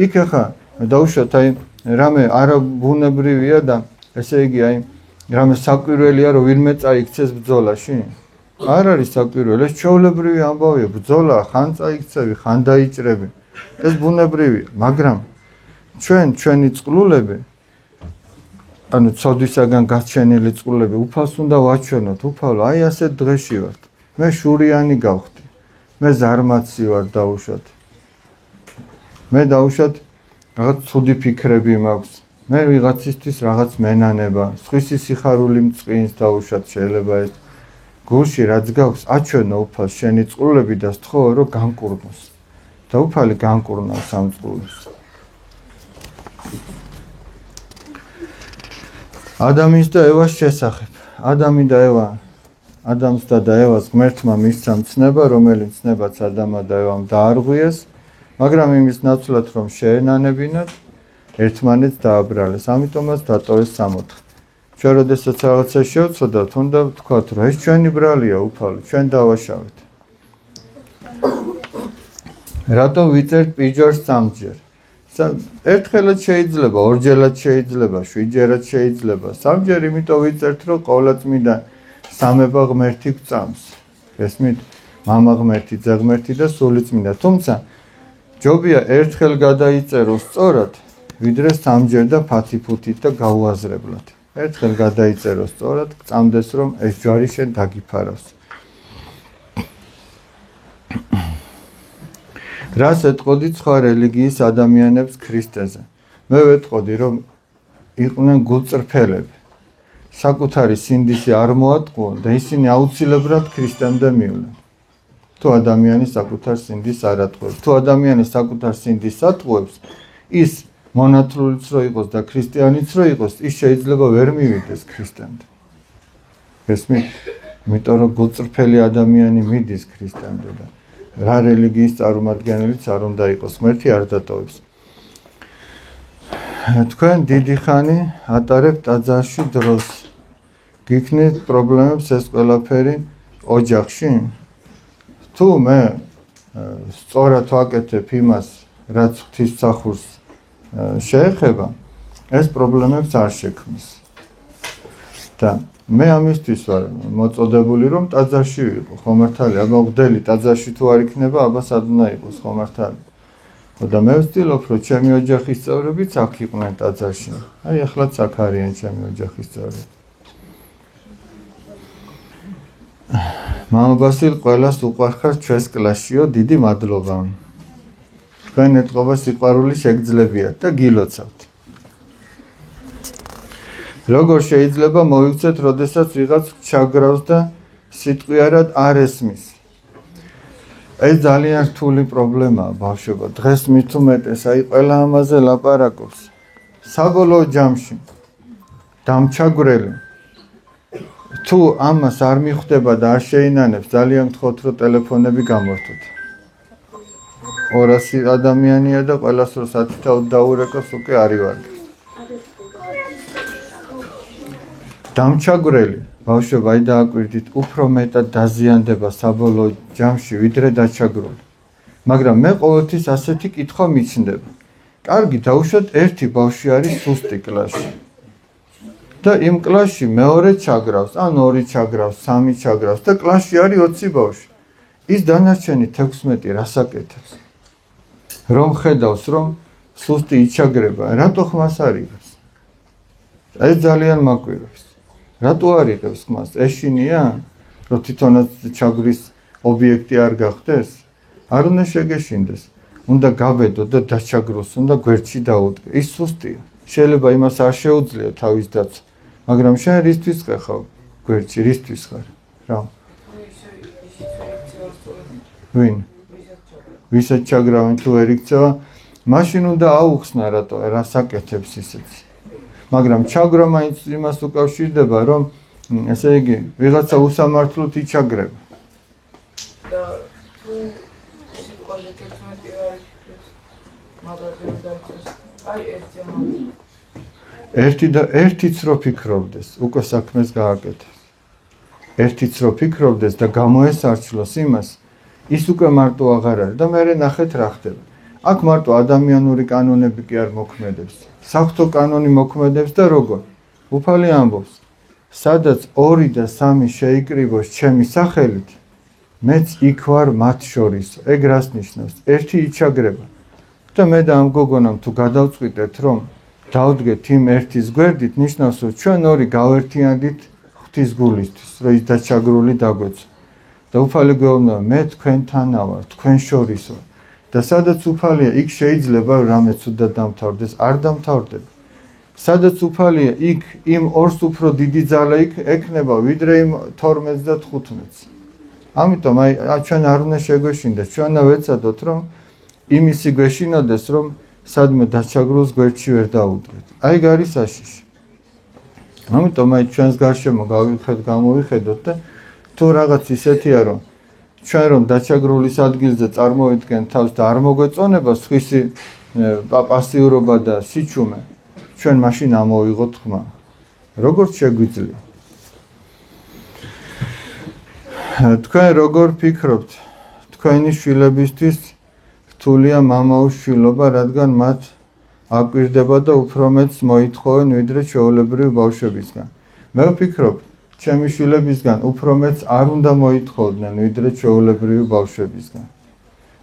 იქ ეხლა დაუშვათ აი რამე არაბუნებრივია და ესე იგი აი რამე საკვირველია რომ ვინმე წაიქცეს ბრძოლაში? არ არის საკვირველი, ეს ჩვეულებრივი ამბავია, ბრძოლა ხან წაიქცევი, ხან დაიჭრები. ეს ბუნებრივია, მაგრამ ჩვენი წყლულები, ანუ ცოდვისაგან გაჩენილი წყლულები, უფალს უნდა ვაჩვენოთ, უფალო, აი ასეთ დღეში ვართ. მე შურიანი გავხდი. მე ზარმაცი ვარ დაუშვათ. მე დაუშვათ რაღაც ცუდი ფიქრები მაქვს. მე ვიღაცისთვის რაღაც მენანება, სხვისი სიხარული მწყინს დაუშვათ შეიძლება ეს გულში რაც გაქვს, აჩვენო უფალს შენი წყლულები და სთხოვო რომ განკურნოს. და უფალი განკურნავს ამ წყლულებს. ადამის და ევას შესახებ. ადამი და ევა, ადამს და ევას ღმერთმა მისცა მცნება, რომელიც ცნებაც ადამა და ევამ დაარღვიეს, მაგრამ იმის ნაცვლად რომ შეენანებინათ, ერთმანეთს დააბრალეს. ამიტომაც დატოვეს 60. ჩვენ როდესაც რაღაცა შევცოდათ, უნდა ვთქვათ, რომ ეს ჩვენი ბრალია უფალო, ჩვენ დავაშავეთ. რატომ ვიწერთ პიჯორს 3-ჯერ? ერთხელაც შეიძლება, ორჯერაც შეიძლება, 7-ჯერაც შეიძლება. 3-ჯერ იმიტომ ვიწერთ, რომ ყოვლადწმიდა სამება ღმერთი გვწამს. ესმით, მამა ღმერთი, ძე ღმერთი და სულიწმინდა. თუმცა ჯობია ერთხელ გადაიწეროს სწორად, ვიდრე 3-ჯერ და ფათიფუთით და გაუაზრებლად. ერთხელ გადაიწეროს სწორად, გწამდეს რომ ეს ჯვარი შენ დაგიფარავს. რას ეტყოდი სხვა რელიგიის ადამიანებს ქრისტეზე? მე ვეტყოდი რომ იყვნენ გულწრფელები. საკუთარი სინდისი არ მოატყუონ და ისინი აუცილებლად ქრისტემდე მივლენ. თუ ადამიანი საკუთარ სინდისს არ ატყუებს, თუ ადამიანი საკუთარ სინდისს ატყუებს, ის მონათლულიც რო იყოს და ქრისტიანიც რო იყოს, ის შეიძლება ვერ მივიდეს ქრისტემდე. ესმით, იმიტომ რომ გულწრფელი ადამიანი მიდის ქრისტემდე და რა რელიგიის წარმომადგენელიც არ უნდა იყოს, ღმერთი არ დატოვებს. თქვენ დიდი ხანი ატარებთ ტაძარში დროს. გიქნით პრობლემებს ეს ყველაფერი ოჯახში? თუ მე სწორად ვაკეთებ იმას, რაც ღვთისმსახურს შეეხება, ეს პრობლემებს არ შექმნის. და მე ამისთვის ვარ მოწოდებული რომ ტაძარში ვიყო, ხო მართალი, აბა ვგდელი ტაძარში თუ არ იქნება, აბა სად უნდა იყოს, ხო მართალი. და მე ვცდილობ რომ ჩემი ოჯახის წევრებიც აქ იყვნენ ტაძარში. აი ახლაც აქ არიან ჩემი ოჯახის წევრები. მამა ბასილ ყველას უყვარხარ ჩვენს კლასშიო, დიდი მადლობა. თქვენ ეტყობა სიყვარული შეგძლებიათ და გილოცავთ. როგორ შეიძლება მოვიქცეთ, როდესაც ვიღაც ჩაგრავს და სიტყვიარად არ ესმის? ეს ძალიან რთული პრობლემაა, ბავშვებო. დღეს მით უმეტეს, აი ყველა ამაზე ლაპარაკობს. საბოლოო ჯამში დამჩაგვრელი თუ ამას არ მიხვდება და არ შეინანებს, ძალიან გთხოვთ, რომ ტელეფონები გამორთოთ. 200 ადამიანია და ყველას რო სათითაოდ დაურეკოს, უკვე არივარგებს. დამჩაგვრელი ბავშვები, აი დააკვირდით, უფრო მეტად დაზიანდება საბოლოო ჯამში, ვიდრე დაჩაგრული. მაგრამ მე ყოველთვის ასეთი კითხვა მიჩნდება. კარგი, დაუშვათ, ერთი ბავშვი არის სუსტი კლასში. და იმ კლასში მეორე ჩაგრავს, ან 2 ჩაგრავს, 3 ჩაგრავს და კლასში არის 20 ბავშვი. ის დანარჩენი 16 რას აკეთებს? რომ ხედავს, რომ სუსტი იჩაგრება, რატო ხმას არ იღებს? ეს ძალიან მაკვირვებს. რატო არ იღებს ხმას? ეშინია, რომ თვითონაც ჩაგრის ობიექტი არ გახდეს? არ უნდა შეგეშინდეს. უნდა გაბედო და დაჩაგროს, უნდა გვერდში დაუდგე. ის სუსტია. შეიძლება იმას არ შეუძლია თავის დაცვა, მაგრამ შენ რისთვის ხარ გვერდში, რისთვის ხარ? რა? ვინ? ვისაც ჩაგრავენ თუ ვერ იქცევა, მაშინ უნდა აუხსნა რატო რას აკეთებს ისეთი. მაგრამ ჩაგრვა მაინც იმას უკავშირდება, რომ ესე იგი, ვიღაცა უსამართლოდ იჩაგრება. და თუ სიტყვაზე 11 არის მაგრამ დაიწყოს აი ერთიც რო ფიქრობდეს, უკვე საქმეს გააკეთეს. ერთიც რო ფიქრობდეს და გამოესარჩლოს იმას, ის უკვე მარტო აღარ არის და მე ნახეთ რა ხდება. აქ მარტო ადამიანური კანონები კი არ მოქმედებს. საღვთო კანონი მოქმედებს და როგორ? უფალი ამბობს, სადაც 2 და 3 შეიკრიბოს ჩემი სახელით, მეც იქ ვარ მათ შორის. ეგ რას ნიშნავს? ერთი იჩაგრება. და მე და ამ გოგონამ თუ გადავწყვიტეთ, რომ დავდგეთ იმ ერთის გვერდით, ნიშნავს, რომ ჩვენ ორი გავერთიანდით ღვთის გულისთვის, რომ ის დაჩაგრული დაგვეცო. და უფალი გვეუბნება, მე თქვენთანა ვარ, თქვენ შორის ვარ. და სადაც უფალია, იქ შეიძლება რამე ცუდად დამთავრდეს, არ დამთავრდება. სადაც უფალია, იქ იმ ორს უფრო დიდი ძალა ექნება, ვიდრე იმ 12-ს და 15-ს. ამიტომ აი ჩვენ არ უნდა შეგვეშინდეს, ჩვენ უნდა ვეცადოთ, რომ იმისი გვეშინოდეს, რომ სადმე დაჩაგრულს გვერდში ვერ დაუდგეთ. აი არის საშიში. ამიტომ აი ჩვენს გარშემო გამოვიხედოთ და თუ რაღაც ისეთია, რომ ჩვენ რომ დაჩაგრულის ადგილზე წარმოვიდგენ თავს და არ მოგვეწონება სხვისი პასიურობა და სიჩუმე, ჩვენ მაშინ ამოვიღოთ ხმა. როგორც შეგვიძლია. თქვენ როგორ ფიქრობთ, თქვენი შვილებისთვის რთულია მამაოს შვილობა, რადგან მათ აკვირდება და უფრო მეტს მოითხოვენ ვიდრე ჩვეულებრივი ბავშვებისგან. მე ვფიქრობ, ჩემი შვილებისგან უფრო მეტს არ უნდა მოითხოვდნენ ვიდრე ჩვეულებრივი ბავშვებისგან.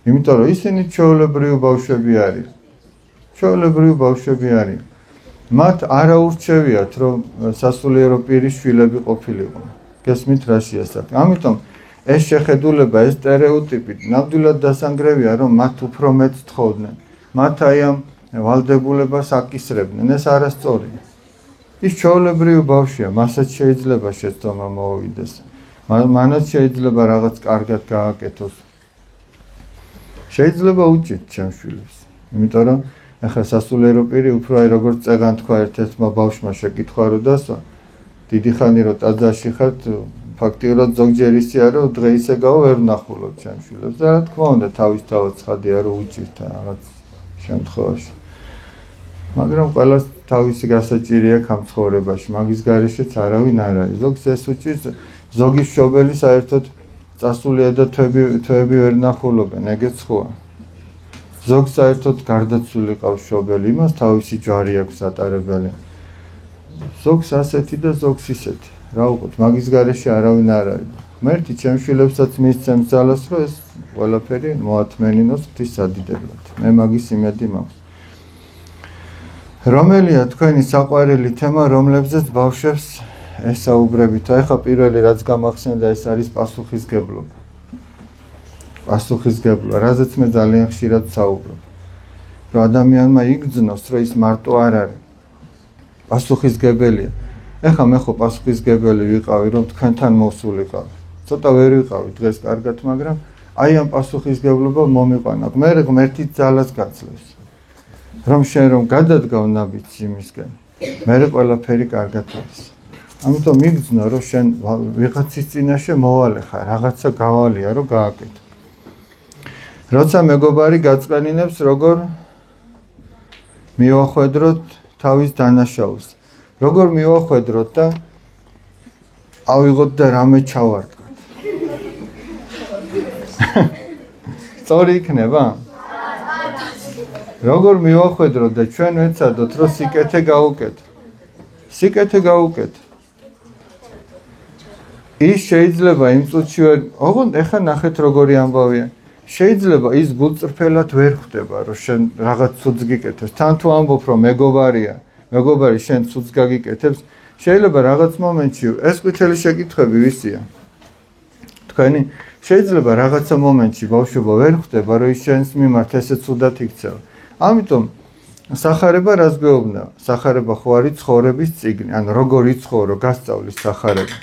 იმიტომ რომ ისინი ჩვეულებრივი ბავშვები არის. ჩვეულებრივი ბავშვები არის. მათ არა ურჩევიათ, რომ სასულიერო პირის შვილები ყოფილიყო. გესმით რა შეასახე. ამიტომ ეს შეხედულება, ეს სტერეოტიპი ნამდვილად დასანგრევია, რომ მათ უფრო მეტს თხოვდნენ. მათ აი ამ ვალდებულებას აკისრებდნენ. ეს არასწორია. ის ჩვეულებრივი ბავშვია, მასაც შეიძლება შეცდომა მოუვიდეს. მანაც შეიძლება რაღაც კარგად გააკეთოს. შეიძლება უჭირთ ჩემს შვილებს. იმიტომ რომ ახლა სასულიერო პირი უფრო აი როგორც წეგან თქვა ერთ-ერთმა ბავშვმა შეკითხვა რო დასვა. დიდი ხანი რო ტაძარში ხართ, ფაქტიურად ზოგჯერ ისეა, რომ დღეისეგაო ვერ ვნახულობ ჩემს შვილებს. და რა თქმა უნდა, თავისთავად ცხადია, რომ უჭირთ რაღაც შემთხვევაში. მაგრამ ყველას თავისი გასაჭირი აქვს ამ ცხოვრებაში, მაგის გარეშეც არავინ არ არის. ზოგს ეს უჭირს, ზოგის მშობელი საერთოდ წასულია და თვეები ვერ ნახულობენ, ეგეც ხოა. ზოგს საერთოდ გარდაცვლილი ყავს მშობელი, იმას თავისი ჯვარი აქვს ატარებელი. ზოგს ასეთი და ზოგს ისეთი. რა უყოთ, მაგის გარეშე არავინ არ არის. ღმერთი ჩემს შვილებსაც მისცემს ძალას, რომ ეს ყველაფერი მოათმენინოს ღვთის სადიდებლად. მე მაგის იმედი მაქვს. რომელია თქვენი საყვარელი თემა, რომლებზეც ბავშვებს ესაუბრებით? ეხლა პირველი რაც გამახსენდა, ეს არის პასუხისგებლობა. პასუხისგებლობა, რაზეც მე ძალიან ხშირად საუბრობ. რომ ადამიანმა იგრძნოს, რომ ის მარტო არ არის. პასუხისგებელია. ეხლა მე ხო პასუხისგებელი ვიყავი, რომ თქვენთან მოსულიყავი. ცოტა ვერ ვიყავი დღეს კარგად, მაგრამ აი ამ პასუხისგებლობა მომიყვანა. მე ღმერთით ძალას გაძლევს. რომ შენ რომ გადადგავ ნაბიჯს იმისგან, მე ყველაფერი კარგად არის. ამიტომ იგრძნო, რომ შენ ვიღაცის წინაშე მოვალე ხარ, რაღაცა გავალია, რომ გააკეთო. როცა მეგობარი გაწყენინებს, როგორ მივახვედროთ თავის დანაშაულს. როგორ მივახვედროთ და ავიღოთ და რამე ჩავარდგოთ. სწორი იქნება? როგორ მივახვედროთ და ჩვენ ვეცადოთ, რომ სიკეთე გავუკეთო. სიკეთე გავუკეთო. ის შეიძლება იმ წუთში ვერ, ოღონდ ეხლა ნახეთ როგორი ამბავია. შეიძლება ის გულწრფელად ვერ ხვდება, რომ შენ რაღაც ცუდს გიკეთებს. თან თუ ამბობ, რომ მეგობარი შენ ცუდს გაგიკეთებს, შეიძლება რაღაც მომენტში ეს ყვითელი შეკითხვები ვისია. თქვენი შეიძლება რაღაცა მომენტში ბავშვობა ვერ ხვდება, რომ ის შენს მიმართ ესე ცუდად იქცევა. ამიტომ სახარება რას გვეუბნება? სახარება ხო არის ცხოვრების წიგნი, ანუ როგორ იცხოვრო, გასწავლის სახარება.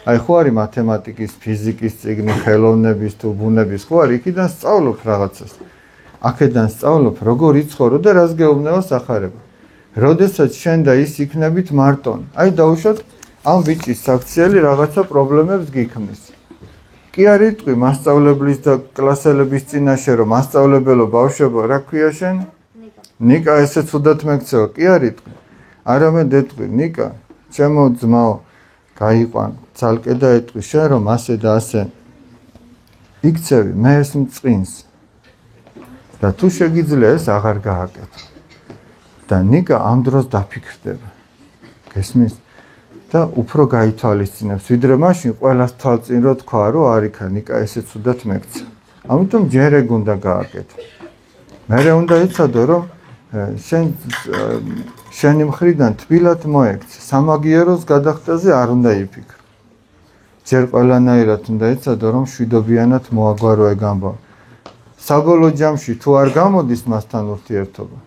აი ხო არის მათემატიკის, ფიზიკის წიგნი, ხელოვნების თუ ბუნების, ხო არის, იქიდან სწავლობ რაღაცას. აქედან სწავლობ, როგორ იცხოვრო და რას გეუბნება სახარება. როდესაც შენ და ის იქნებით მარტონ. აი დაუშვათ, ამ ბიჭის საქციელი რაღაცა პრობლემებს გიქმნის. კი არ იტყვი მასწავლებლის და კლასელების წინაშე რომ მასწავლებელო ბავშვებო რა ქვია შენ? ნიკა ესე ცუდად მეკცევა, კი არ იტყვი. არამედ ეტყვი ნიკა, ჩემო ძმაო, გაიყვან, ცალკე და ეტყვი შენ რომ ასე და ასე იქცევი, მე ეს მწყინს. და თუ შეგიძლია ეს აღარ გააკეთო. და ნიკა ამ დროს დაფიქრდება. გესმის? და უფრო გაითვალისწინებს, ვიდრე მაშინ ყველას თვალწინ რო თქვა, რომ არიქა ნიკა ესე ცუდად მეკცა. ამიტომ ჯერ ეგ უნდა გააკეთო. მერე უნდა იცოდო, რომ შენი მხრიდან თბილად მოექცე, სამაგიეროს გადახდაზე არ უნდა იფიქრო. ჯერ ყველანაირად უნდა იცოდო, რომ შვიდობიანად მოაგვარო ეგ ამბავი. საბოლოო ჯამში თუ არ გამოდის მასთან ურთიერთობა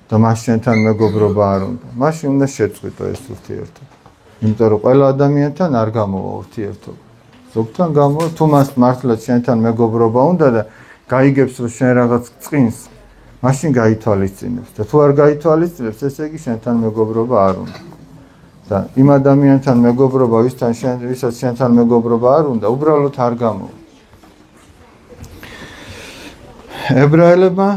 და მას შენთან მეგობრობა არ უნდა, მაშინ უნდა შეწყვიტო ეს ურთიერთობა. იმიტომ რომ ყველა ადამიანთან არ გამოვა ურთიერთობა. ზოგთან გამოვა, თუ მას მართლაც შენთან მეგობრობა უნდა და გაიგებს რომ შენ რაღაც წqins, მაშინ გაითვალისწინებს და თუ არ გაითვალისწინებს, ესე იგი შენთან მეგობრობა არ უნდა. და იმ ადამიანთან მეგობრობა, ვისაც შენთან მეგობრობა არ უნდა, უბრალოდ არ გამოვა. ებრაელებმა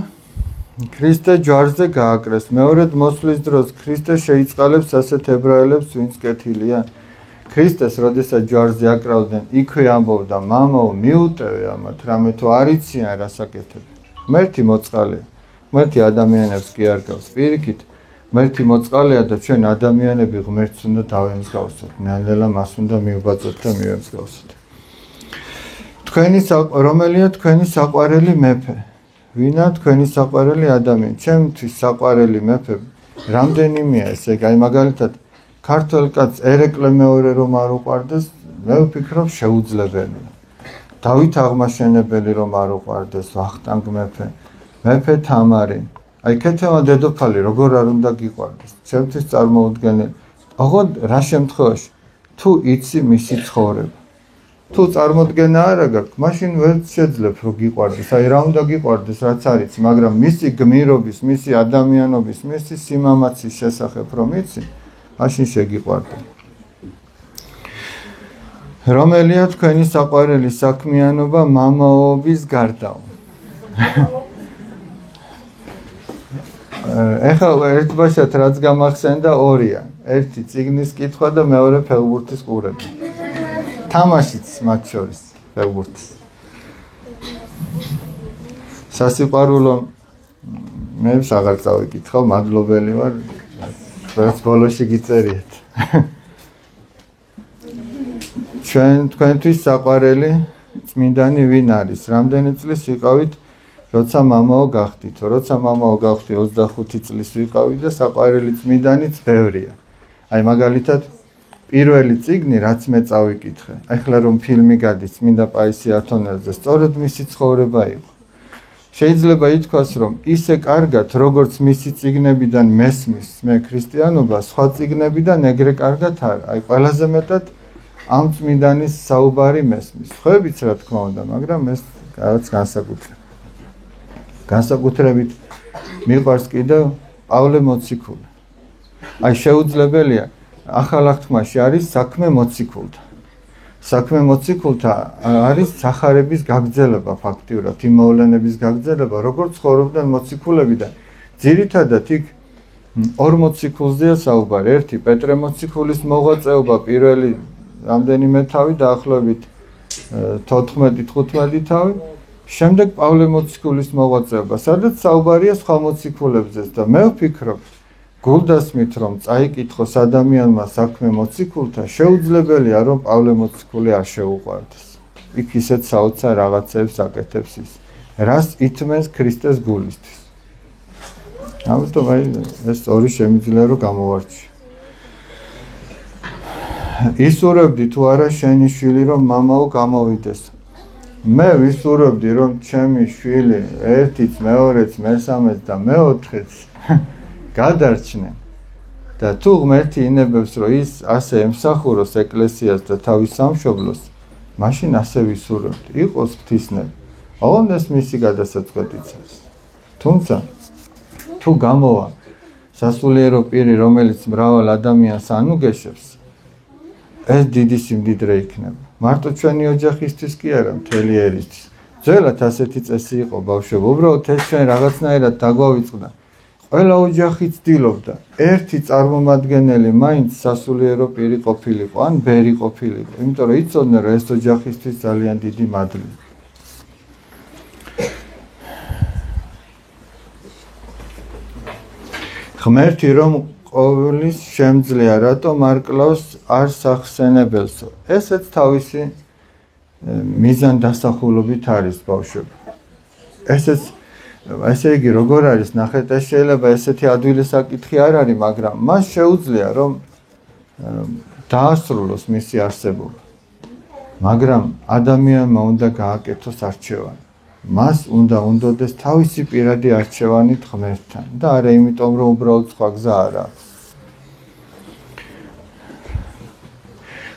ქრისტე ჯვარზე გააკრეს. მეორედ მოსვლის დროს ქრისტე შეიწყალებს ასეთ ებრაელებს, ვინც კეთილია. ქრისტეს, როდესაც ჯვარზე აკრავდნენ, იქვე ამბობდა, მამაო, მიუტევე ამათ, რამე თუ არ იციან რას აკეთებენ. ღმერთი მოწყალეა. ღმერთი ადამიანებს კი არ გავს. პირიქით, ღმერთი მოწყალეა და ჩვენ ადამიანები ღმერთს უნდა დავემსგავსოთ. ნელ-ნელა მას უნდა მივბაწოთ და მივემსგავსოთ. რომელია თქვენი საყვარელი მეფე? ვინა თქვენი საყვარელი ადამიანი? ჩემთვის საყვარელი მეფე რამდენიმეა ესე, აი მაგალითად ქართველ კაცს ერეკლე მეორე რომ არ უყვარდეს, მე ვფიქრობ შეუძლებელია. დავით აღმაშენებელი რომ არ უყვარდეს, ვახტანგ მეფე თამარი. აი ქეთემა დედოფალი როგორ არ უნდა გიყვარდეს? ჩემთვის წარმოუდგენელი. ოღონდ რა შემთხვევაში თუ იცი მისი ცხოვრება. თუ წარმოდგენა არა გაქვს, მაშინ ვერ შეძლებ რომ გიყვარდეს. აი რა უნდა გიყვარდეს, რაც არის, მაგრამ მისი გმირობის, მისი ადამიანობის, მისი სიმამაცის შესახებ რომ იცი, მაშინ შეგიყვარდა. რომელია თქვენი საყვარელი საქმიანობა მამაობის გარდაო? ეხლა ერთბაშად რაც გამახსენდა ორია. ერთი წიგნის კითხვა და მეორე ფეხბურთის ყურება. თამაშიც მათ შორის ფეხბურთის. სასიყვარულო მე აღარ წავიკითხავ, მადლობელი ვარ, რაც ბოლოში გიწერიეთ. თქვენთვის საყვარელი წმინდანი ვინ არის? რამდენი წლის ვიყავით, როცა მამაო გახდით? როცა მამაო გახდი 25 წლის ვიყავით და საყვარელი წმინდანიც ბევრია. აი მაგალითად პირველი წიგნი რაც მე წავიკითხე. ახლა რომ ფილმი გადის წმინდა პაისი ათონელზე, სწორედ მისი ცხოვრება იყო. შეიძლება ითქვას, რომ ისე კარგად, როგორც მისი წიგნებიდან მესმის მე ქრისტიანობა, სხვა წიგნებიდან ეგრე კარგად არა. აი ყველაზე მეტად ამ წმინდანის საუბარი მესმის. ხვევით რა თქმა უნდა, მაგრამ ეს რაღაც განსაკუთრებით მიყვარს კიდევ პავლე მოციქული. აი შეუძლებელია ახალ აღთქმაში არის საქმე მოციქულთა. საქმე მოციქულთა არის სახარების გაგრძელება ფაქტიურად, იმოვლენების გაგრძელება, როგორც ცხოვრობდნენ მოციქულები და ძირითადად იქ ორ მოციქულზეა საუბარი. ერთი პეტრე მოციქულის მოღვაწეობა პირველი რამდენიმე თავი დაახლოებით 14-15 თავი, შემდეგ პავლე მოციქულის მოღვაწეობა, სადაც საუბარია სხვა მოციქულებზეც და მე ვფიქრობ, გულდასმით რომ წაიკითხოს ადამიანმა საქმე მოციქულთა, შეუძლებელია რომ პავლე მოციქული არ შეუყვარდეს. იქ ისეთ საოცარ რაღაცებს აკეთებს ის, რას ითმენს ქრისტეს გულისთვის. ამიტომ აი ეს ორი შემიძლია რომ გამოვარჩიო. ისურვებდი თუ არა შენი შვილი რომ მამაო გამოვიდეს. მე ვისურვებდი რომ ჩემი შვილი ერთიც, მეორეც, მესამეც და მეოთხეც გადარჩნენ და თუ ღმერთი ინებებს რომ ის ასე ემსახუროს ეკლესიას და თავის სამშობლოს, მაშინ ასე ვისურვებდი, იყოს ღვთისმსახური. ოღონდ ეს მისი გადასაწყვეტიც არის. თუმცა თუ გამოვა სასულიერო პირი, რომელიც მრავალ ადამიანს ანუგეშებს, ეს დიდი სიმდიდრე იქნება. მარტო ჩვენი ოჯახისთვის კი არა, მთელი ერისთვის. ძველად ასეთი წესი იყო ბავშვებო, უბრალოდ ეს ჩვენ რაღაცნაირად დაგვავიწყდა. ყველა ოჯახი ცდილობდა ერთი წარმომადგენელი მაინც სასულიერო პირი ყოფილიყო, ან ბერი ყოფილიყო, იმიტომ რომ იცოდნენ რომ ეს ოჯახისთვის ძალიან დიდი მადლია. ღმერთი რომ ყოვლის შემძლეა, რატომ არ კლავს არს ახსენებელსო. ესეც თავისი მიზანდასახულობით არის ბავშვები. ესე იგი როგორ არის ნახეთ, ეს შეიძლება ესეთი ადვილი საკითხი არ არის, მაგრამ მას შეუძლია რომ დაასრულოს მისი არსებობა. მაგრამ ადამიანმა უნდა გააკეთოს არჩევანი. მას უნდა უნდოდეს თავისი პირადი არჩევანით ღმერთთან და არა იმიტომ რომ უბრალოდ სხვა გზა არ აქვს.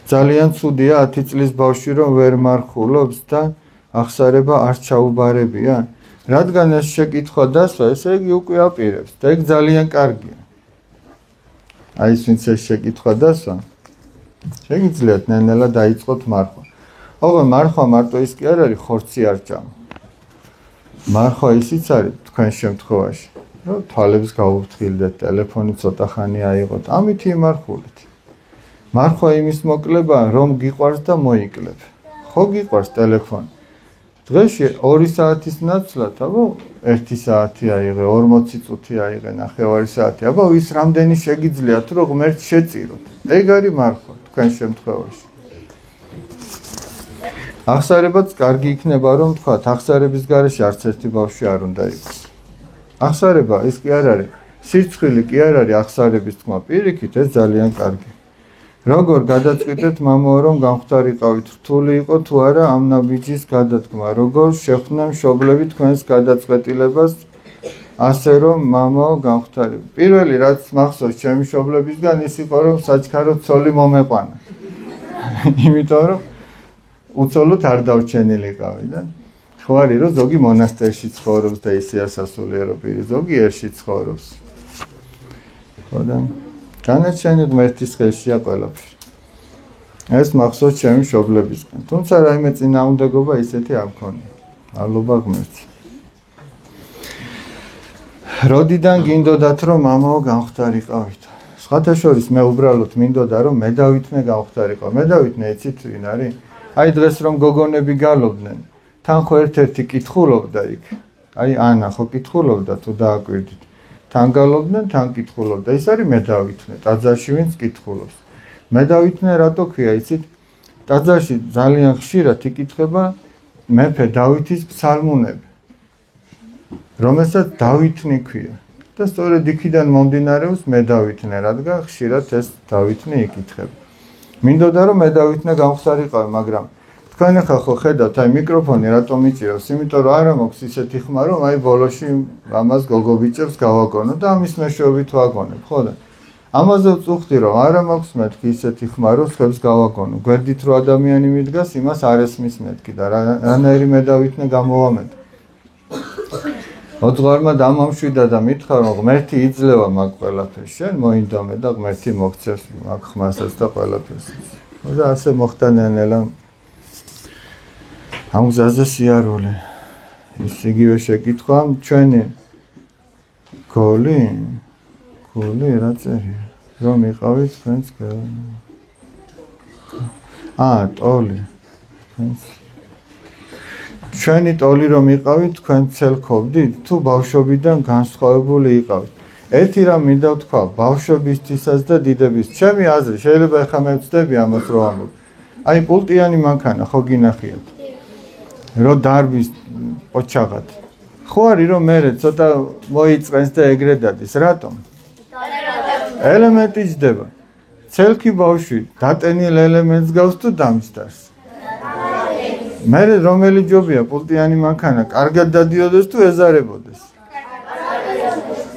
ძალიან ცუდია 10 წლის ბავშვი რომ ვერ მარხულობს და აღსარება არ ჩაუბარებია. რადგან ეს შეკითხვა დასვა, ესე იგი უკვე აპირებს და ეგ ძალიან კარგია. აი ეს ვინც ეს შეკითხვა დასვა, შეგიძლიათ ნელ-ნელა დაიწყოთ მარხვა. ოღონდ მარხვა მარტო ის კი არ არის ხორცი არ ჭამ. მარხვა ისიც არის თქვენ შემთხვევაში, რომ თვალებს გაუფრთხილდეთ, ტელეფონი ცოტა ხანი აიღოთ, ამით იმარხულეთ. მარხვა იმის მოკლებაა, რომ გიყვარს და მოიკლებ. ხო გიყვარს ტელეფონი. დღეში 2 საათის ნაცვლად, აბა 1 საათი აიღე, 40 წუთი აიღე, 9 საათი. აბა ვის რამდენი შეგიძლიათ, რომ ღმერთს შეწიროთ. ეგ არის მარხვა თქვენ შემთხვევაში. აღსარებაც კარგი იქნება რომ თქვათ, აღსარების გარეშე არც ერთი ბავშვი არ უნდა იყოს. აღსარება ის კი არ არის, სირცხვილი კი არ არის აღსარების თქმა, პირიქით ეს ძალიან კარგი. როგორ გადაწყვიტეთ მამაო რომ გამختارიყავით, რთული იყო თუ არა ამ ნაბიჯის გადადგმა, როგორ შეხვნა მშობლები თქვენს გადაწყვეტილებას, ასე რომ მამაო გამختارიყავით. პირველი რაც მახსოვს ჩემი მშობლებისგან ის იყო რომ საჩქარო ცოლი მომეყვანა. იმიტომ რომ უცოლოდ არ დავჩენილიყავი და ხო არის რომ ზოგი მონასტერში ცხოვრობს და ისე სასულიერო პირი, ზოგი ერში ცხოვრობს. ხო და განაჩენი ღმერთის ხელშია ყველაფერი. ეს მახსოვს ჩემი მშობლებისგან. თუმცა რაიმე წინააღმდეგობა ისეთი არ მქონია. მადლობა ღმერთს. როდიდან გინდოდათ რომ მამაო გამختارიყავით? სხვათა შორის მე უბრალოდ მინდოდა რომ მე დავითმე გამختارიყავ. მე დავითმე იცით ვინ არის? აი დღეს რომ გოგონები გალობდნენ, თან ხო ერთ-ერთი კითხულობდა იქ. აი ანა ხო კითხულობდა თუ დააკვირდით. თან გალობდნენ, თან კითხულობდა. ის არის მე დავითმე, ტაძარში ვინც კითხულობს. მე დავითმე რატო ქვია, იცით? ტაძარში ძალიან ხშირად იკითხება მეფე დავითის ფსალმუნები, რომელსაც დავითნი ქვია. და სწორედ იქიდან მომდინარეობს მე დავითნე, რადგან ხშირად ეს დავითნი იკითხება. მინდოდა რომ მე დავითნე გამختارიყავ, მაგრამ თქვენ ახლა ხო ხედავთ, აი მიკროფონი რატომ იჭირავს? იმიტომ რომ არა მაქვს ისეთი ხმა, რომ აი ბოლოში ამას გოგობიჭებს გავაკონო და ამის მეშვეობით ვაკონებ, ხო და? ამაზე ვწუხდი რომ არა მაქვს მეთქი ისეთი ხმა, რომ ხებს გავაკონო. გვერდით რო ადამიანი მიდგას, იმას არ ესმის მეთქი და რანაირი მე დავითნე გამოვამეტე. ოძღვარმა დამამშვიდა და მითხრა რომ ღმერთი იძლევა მაგ ყველაფერს, შენ მოინდომე და ღმერთი მოგცევს მაგ ხმასაც და ყველაფერს. და ასე მოხდა ნელ-ნელა ამ გზაზე სიარული. ის იგივე შეკითხვა ჩვენი გოლი რა წერია? რომ იყავით თქვენს ტოლი. ჩვენი ტოლი რომ იყავით, თქვენ ცელქობდით თუ ბავშვობიდან განსხვავებული იყავით? ერთი რამ მინდა ვთქვა, ბავშვობისთვისაც და დიდების. ჩემი აზრი, შეიძლება ახლა მე ვწდები ამას რომ ამბობ. აი პულტიანი მანქანა ხო გინახიათ? რო დარბის ოჩაღად. ხო არის რომ მე ცოტა მოიწრენს და ეგრე დადის. რატომ? ელემენტი ჯდება. ცელქი ბავშვი დატენილ ელემენტს გავს თუ დამჯდარს? მე რომელი ჯობია პულტიანი მანქანა კარგად დადიოდეს თუ ეზარებოდეს?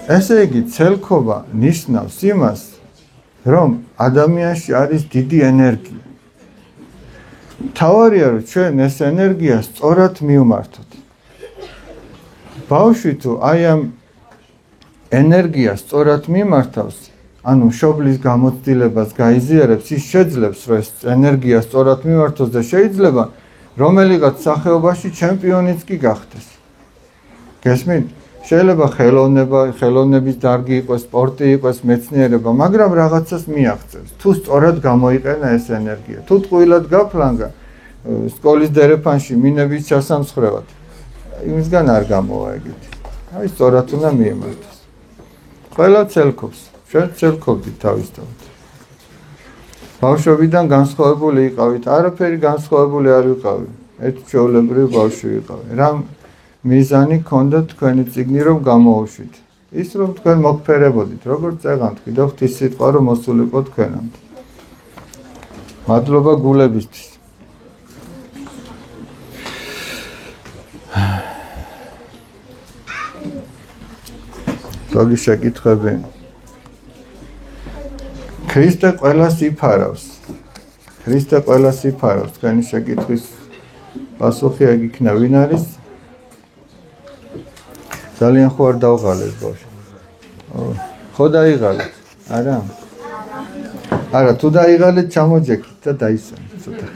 ესე იგი ცელქობა ნიშნავს იმას, რომ ადამიანში არის დიდი ენერგია. თავარია რომ ჩვენ ეს ენერგია სწორად მივმართოთ. ბავშვი თუ აი ამ ენერგიას სწორად მიმართავს, ანუ მშობლის გამოცდილებას გაიზიარებს, ის შეძლებს, რომ ეს ენერგია სწორად მიმართოს და შეიძლება რომელიღაც სახეობაში ჩემპიონიც კი გახდეს. გესმით? შეიძლება ხელოვნების დარგი იყოს, სპორტი იყოს, მეცნიერება, მაგრამ რაღაცას მიაღწევს. თუ სწორად გამოიყენა ეს ენერგია, თუ ტყუილად გაფლანგა სკოლის დერეფანში მინების ჩასამსხვრევად, იმისგან არ გამოვა ეგეთი. აი სწორად უნდა მიემართოს. ყველა ცელქობს, ჩვენ ცელქობდით თავისთავად. ბავშვობიდან განსხვავებული იყავით, არაფერი განსხვავებული არ ვიყავი. ერთ ჩვეულებრივ ბავშვი ვიყავი. რა მიზანი გქონდა თქვენი წიგნი რომ გამოუშვით. ის რომ თქვენ მოგფერებოდით, როგორც წეღანთ, კიდევ ღვთის სიტყვა რომ მოსულიყო თქვენამდე. მადლობა გულებისთვის. ზოგი შეკითხვები. ქრისტე ყველას იფარავს. ქრისტე ყველას იფარავს. თქვენი შეკითხვის პასუხი ეგ იქნა, ვინ არის? ძალიან ხო არ დავღალეს ბავშვი. ხო დაიღალეთ? არა? არა, თუ დაიღალეთ, ჩამოჯექით და დაისვენეთ ცოტა.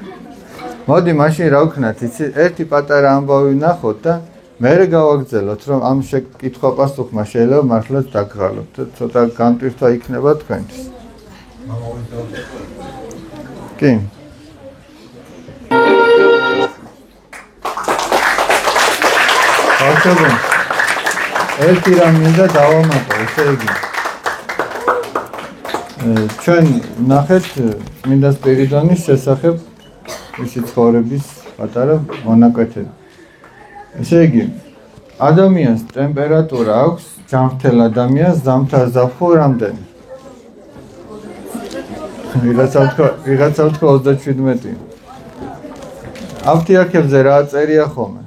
მოდი მაშინ რა ვქნათ, იცი, ერთი პატარა ამბავი ვნახოთ და მერე გავაგრძელოთ, რომ ამ შეკითხვა-პასუხმა შეიძლება მართლაც დაგღალოთ და ცოტა განპირთვა იქნება თქვენთვის. კი. ბავშვებო, ერთი რამ მინდა დავამატო, ესე იგი. ჩვენ ნახეთ წმინდა სპირიდონის შესახებ მისი ცხოვრების პატარა მონაკვეთები. ესე იგი, ადამიანს ტემპერატურა აქვს, ჯანმრთელ ადამიანს ზამთარ ზაფხულ რამდენი? ვიღაცა თქვა 37. აფთიაქებზე რა წერია ხოლმე?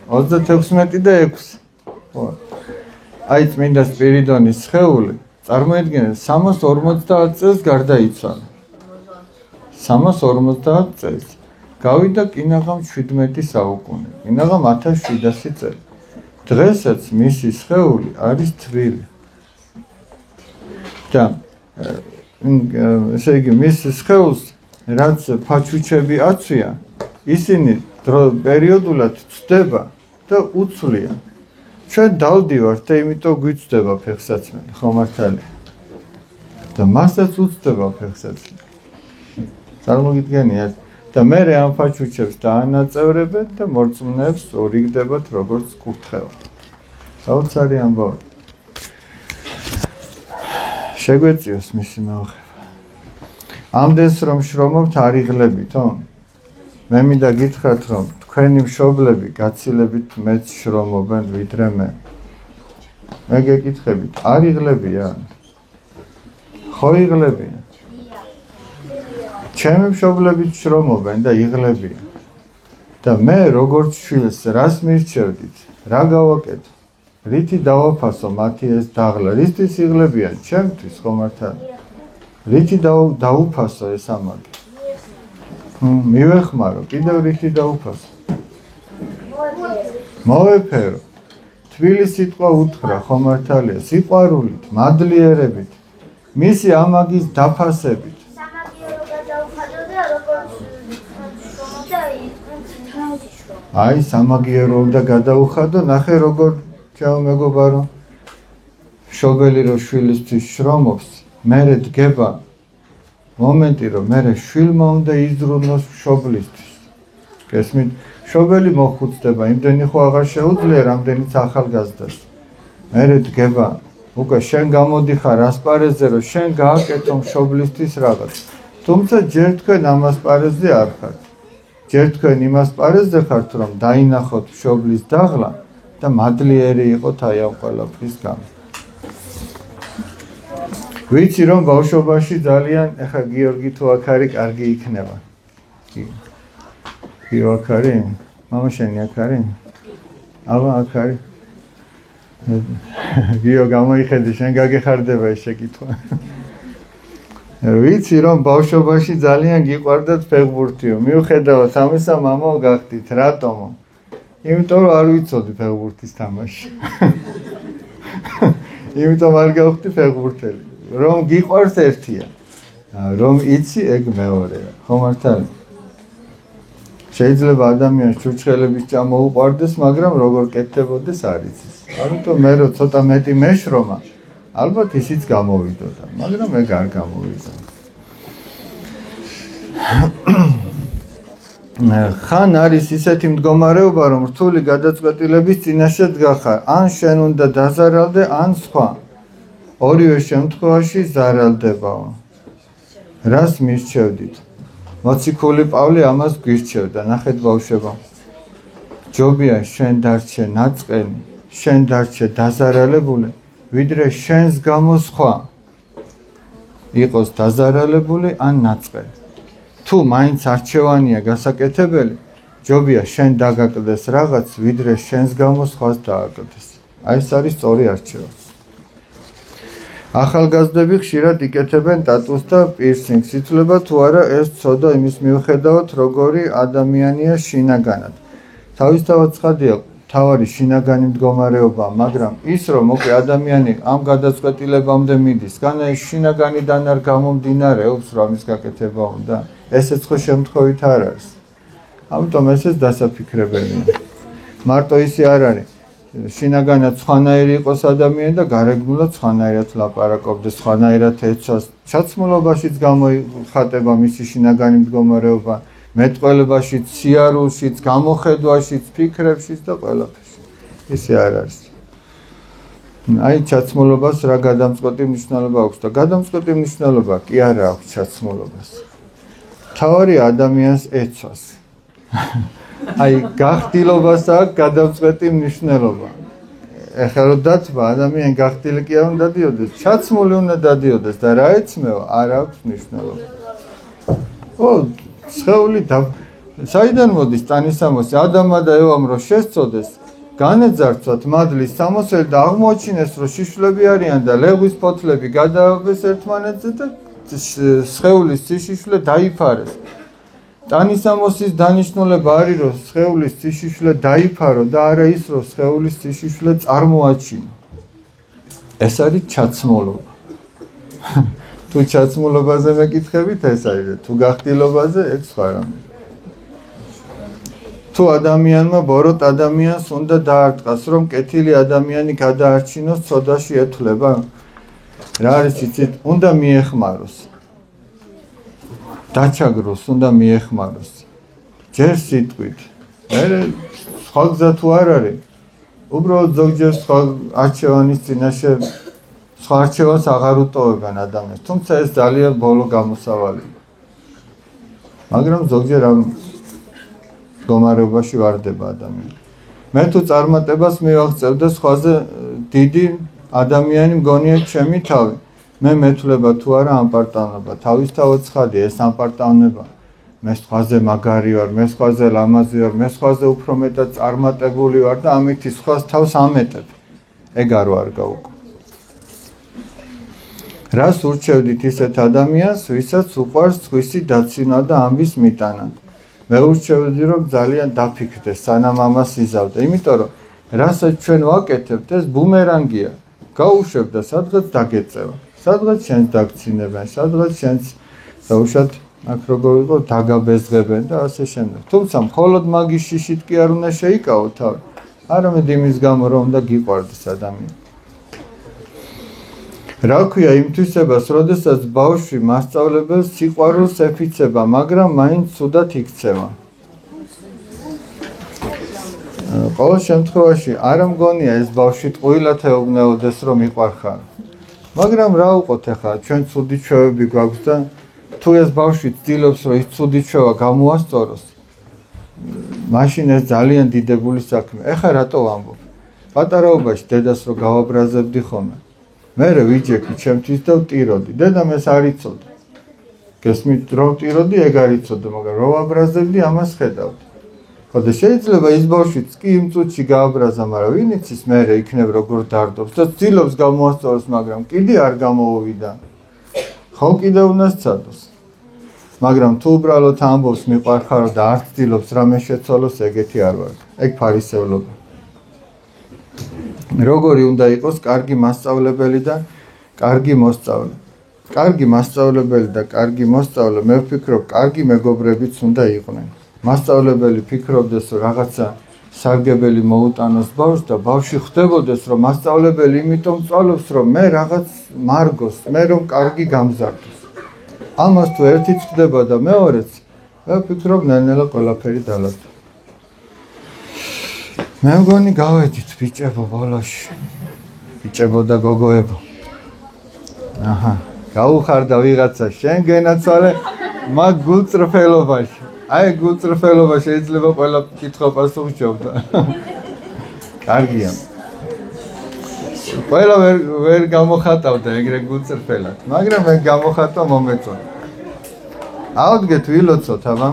36 და 6. ხო. აი წმინდა სპირიდონის სხეული წარმოიდგინეთ 350 წელს გარდაიცვალა. 350 წელს. გავიდა კინაღამ 17 საუკუნე. კინაღამ 1700 წელი. დღესაც მისი სხეული არის თბილი. და ესე იგი მის სხეულს რაც ფაჩუჩები აცვია, ისინი პერიოდულად ცდება და უცვლია. ჩვენ დავდივართ და იმიტომ გვიცდება ფეხსაცმელი, ხო მართალია? და მასაც უცდება ფეხსაცმელი. წარმოგიდგენიათ? და მე ამ ფაჩუჩებს დაანაწევრებენ და მორწმუნეებს ორიგდებათ როგორც კურთხევა. საოცარი ამბავი. შეგვეციოს მისი მეუღება. ამდენს რომ შრომობთ არ იღლებითო? მე მინდა გითხრათ რომ თქვენი მშობლები გაცილებით მეც შრომობენ ვიდრე მე. მე გეკითხებით, არ იღლებიან? ხო იღლებიან? ჩემი მშობლებიც შრომობენ და იღლებიან. და მე როგორც შვილს რას მირჩევდით? რა გავაკეთო? რითი დავაფასო მათი ეს დაღლა? რისთვის იღლებიან? ჩემთვის ხო მართალია? რითი დაუფასო ეს ამაგი? მივეხმარო, კიდევ რითი დაუფასო? მოვეფერო. თბილი სიტყვა უთხრა, ხო მართალია? სიყვარულით, მადლიერებით, მისი ამაგის დაფასებით. აი სამაგიერო და გადაუხადო, ნახე როგორ ჩემო მეგობარო, მშობელი რო შვილისთვის შრომობს, მერე დგება მომენტი რომ მერე შვილმა უნდა იზრუნოს მშობლისთვის. გესმით? მშობელი მოხუცდება, იმდენი ხო აღარ შეუძლია რამდენიც ახალგაზრდას. მერე დგება, უკვე შენ გამოდიხარ ასპარეზზე, რომ შენ გააკეთო მშობლისთვის რაღაც. თუმცა ჯერ თქვენ ამ ასპარეზზე არ ხართ. ჯერ თქვენ იმ ასპარეზზე ხართ, რომ დაინახოთ მშობლის დაღლა და მადლიერი იყოთ აი ამ ყველაფრის გამო. ვიცი რომ ბავშვობაში ძალიან, ეხა გიორგი თუ აქ არის, კარგი იქნება. გიო აქ არის? მამა შენი აქ არის? აბა აქ არის? გიო გამოიხედი, შენ გაგეხარდება ეს შეკითხვა. ვიცი რომ ბავშვობაში ძალიან გიყვარდათ ფეხბურთიო. მიუხედავად ამისა, მამაო გახდით, რატომო? იმიტომ რომ არ ვიცოდი ფეხბურთის თამაში. იმიტომ არ გავხდი ფეხბურთელი. რომ გიყვარს ერთია. რომ იცი ეგ მეორეა. ხომ მართალი? შეიძლება ადამიანს ჩურჩხელების ჭამა უყვარდეს, მაგრამ როგორ კეთდებოდეს არ იცის. ამიტომ მე რო ცოტა მეტი მეშრომა, ალბათ ისიც გამოვიდოდა, მაგრამ ეგ არ გამოვიდა. ხან არის ისეთი მდგომარეობა, რომ რთული გადაწყვეტილების წინაშე დგახარ, ან შენ უნდა დაზარალდე, ან სხვა. ორივე შემთხვევაში ზარალდებაო. რას მირჩევდით? მოციქული პავლე ამას გვირჩევდა, ნახეთ ბავშვებო. ჯობია შენ დარჩე ნაწყენი, შენ დარჩე დაზარალებული, ვიდრე შენს გამო სხვა იყოს დაზარალებული ან ნაწყენი. თუ მაინც არჩევანია გასაკეთებელი, ჯობია შენ დაგაკლდეს რაღაც, ვიდრე შენს გამო სხვას დააკლდეს. აი ეს არის სწორი არჩევა. ახალგაზრდები ხშირად იკეთებენ ტატუს და პირსინგს. იცვლება თუ არა ეს ცოდა იმის მიუხედავად, როგორი ადამიანია შინაგანად. თავისთავად ცხადია, თავარი შინაგანი მდგომარეობა, მაგრამ ის რომ მოკლე ადამიანი ამ გადაწყვეტილებამდე მიდის, განა ის შინაგანიდან არ გამომდინარეობს, რომ ამის გაკეთება უნდა. ესეც ხო შემთხვევით არ არის. ამიტომ ესეც დასაფიქრებელია. მარტო ისე არ არის. შინაგანად სხვანაირი იყოს ადამიანი და გარეგნულად სხვანაირად ლაპარაკობდეს, სხვანაირად ეცვას. ჩაცმულობაშიც გამოიხატება მისი შინაგანი მდგომარეობა, მეტყველებაშიც, სიარულშიც, გამოხედვაშიც, ფიქრებშიც და ყველაფერში. ისე არ არის. აი ჩაცმულობას რა გადამწყვეტი მნიშვნელობა აქვს და გადამწყვეტი მნიშვნელობა კი არა აქვს ჩაცმულობას. თავარი ადამიანს ეცვას. აი გახდილობას აქვს გადამწყვეტი მნიშვნელობა. ეხლა რომ დათვა ადამიანი გახდილი კი არ უნდა დადიოდეს, ჩაცმული უნდა დადიოდეს და რა ეცმევა არ აქვს მნიშვნელობა. ო სხეული და საიდან მოდის ტანისამოსი ადამმა და ევამ რომ შესწოდეს, განეძარცვათ მადლის სამოსელი და აღმოაჩინეს რომ შიშვლები არიან და ლეღვის ფოთლები გადააგდეს ერთმანეთზე და სხეულის სიშიშვლე დაიფარეს. ტანისამოსის დანიშნულება არის რომ სხეულის სიშიშვლე დაიფარო და არა ის რომ სხეულის სიშიშვლე წარმოაჩინო. ეს არის ჩაცმულობა. თუ ჩაცმულობაზე მეკითხებით ეს არის, თუ გახდილობაზე ეგ სხვა რამე. თუ ადამიანმა ბოროტ ადამიანს უნდა დაარტყას, რომ კეთილი ადამიანი გადაარჩინოს, ცოდაში ეთვლება. რა არის იცით, უნდა მიეხმაროს. დაჩაგროს, უნდა მიეხმაროს. ჯერ სიტყვით. მე სხვა გზა თუ არ არის, უბრალოდ ზოგჯერ სხვა არჩევანის წინაშე სხვა არჩევანს აღარ უტოვებენ ადამიანს, თუმცა ეს ძალიან ბოლო გამოსავალია. მაგრამ ზოგჯერ ამ მდგომარეობაში ვარდება ადამიანი. მე თუ წარმატებას მივაღწევ და სხვაზე დიდი ადამიანი მგონია ჩემი თავი. მე მეთვლება თუ არა ამპარტავნება, თავისთავად ცხადია ეს ამპარტავნება. მე სხვაზე მაგარი ვარ, მე სხვაზე ლამაზი ვარ, მე სხვაზე უფრო მეტად წარმატებული ვარ და ამით სხვას თავს ამეტებ. ეგ არ ვარ გაუკო. რას ურჩევდით ისეთ ადამიანს, ვისაც უყვარს სხვისი დაცინვა და ამბის მიტანა? მე ურჩევდი რომ ძალიან დაფიქრდეს, სანამ ამას იზავდა, იმიტომ რომ რასაც ჩვენ ვაკეთებთ, ეს ბუმერანგია. გაუშვებ და სადღაც დაგეწევა. სადღაც შენს დაგცინებენ, სადღაც შენს დაუშვათ აქ როგორ იყო დაგაბეზღებენ და ასე შემდეგ. თუმცა მხოლოდ მაგის შიშით კი არ უნდა შეიკავო თავი. არამედ იმის გამო რომ უნდა გიყვარდეს ადამიანი. რა ქვია იმ თვისებას, როდესაც ბავშვი მასწავლებელს სიყვარულს ეფიცება, მაგრამ მაინც ცუდად იქცევა. ყოველ შემთხვევაში არ მგონია ეს ბავშვი ტყუილად ეუბნეოდეს რომ იყარხარ. მაგრამ რა უყოთ ახლა, ჩვენ ცუდი ჩვევები გვაქვს და თუ ეს ბავშვი ცდილობს რომ ის ცუდი ჩვევა გამოასწოროს, მაშინ ეს ძალიან დიდებული საქმე. ეხლა რატო ვამბობ? პატარაობაში დედას რო გავაბრაზებდი ხოლმე. მე ვიჯექი ჩემთვის და ვტიროდი. დედამ ეს არ იცოდა. გესმით, რომ ვტიროდი, ეგ არ იცოდა, მაგრამ რო ვაბრაზებდი, ამას ხედავდი. ხო და შეიძლება ის ბავშვიც კი იმ წუთში გააბრაზა, მაგრამ ვინ იცის მერე იქნებ როგორ დარდობს და ცდილობს გამოასწოროს, მაგრამ კიდე არ გამოუვიდა. ხო კიდე უნდა სცადოს. მაგრამ თუ უბრალოდ ამბობს მიყვარხარო და არ ცდილობს რამე შეცვალოს, ეგეთი არ ვარ. ეგ ფარისევლობა. როგორი უნდა იყოს კარგი მასწავლებელი და კარგი მოსწავლე. კარგი მასწავლებელი და კარგი მოსწავლე, მე ვფიქრობ, კარგი მეგობრებიც უნდა იყვნენ. მასწავლებელი ფიქრობდეს, რომ რაღაცა სარგებელი მოუტანოს ბავშვს და ბავშვი ხვდებოდეს, რომ მასწავლებელი იმიტომ სწავლობს, რომ მე რაღაც მარგოს, მე რომ კარგი გამზარდოს. ამას თუ ერთიც ხდება და მეორეც, მე ვფიქრობ, ნელ-ნელა ყველაფერი დალაძვა. მე მგონი გავედით ბიჭებო ბოლოში. ბიჭებო და გოგოებო. აჰა, გაუხარდა ვიღაცა შენ გენაცვალე მაგ გულწრფელობაში. აი გულწრფელობა შეიძლება ყველა კითხვა პასუხისმოხდა. კარგია. ყველა ვერ გამოხატავდა ეგრე გულწრფელად, მაგრამ მე გამოხატვა მომეწონა. ავდგეთ ვილოცოთ, აბა.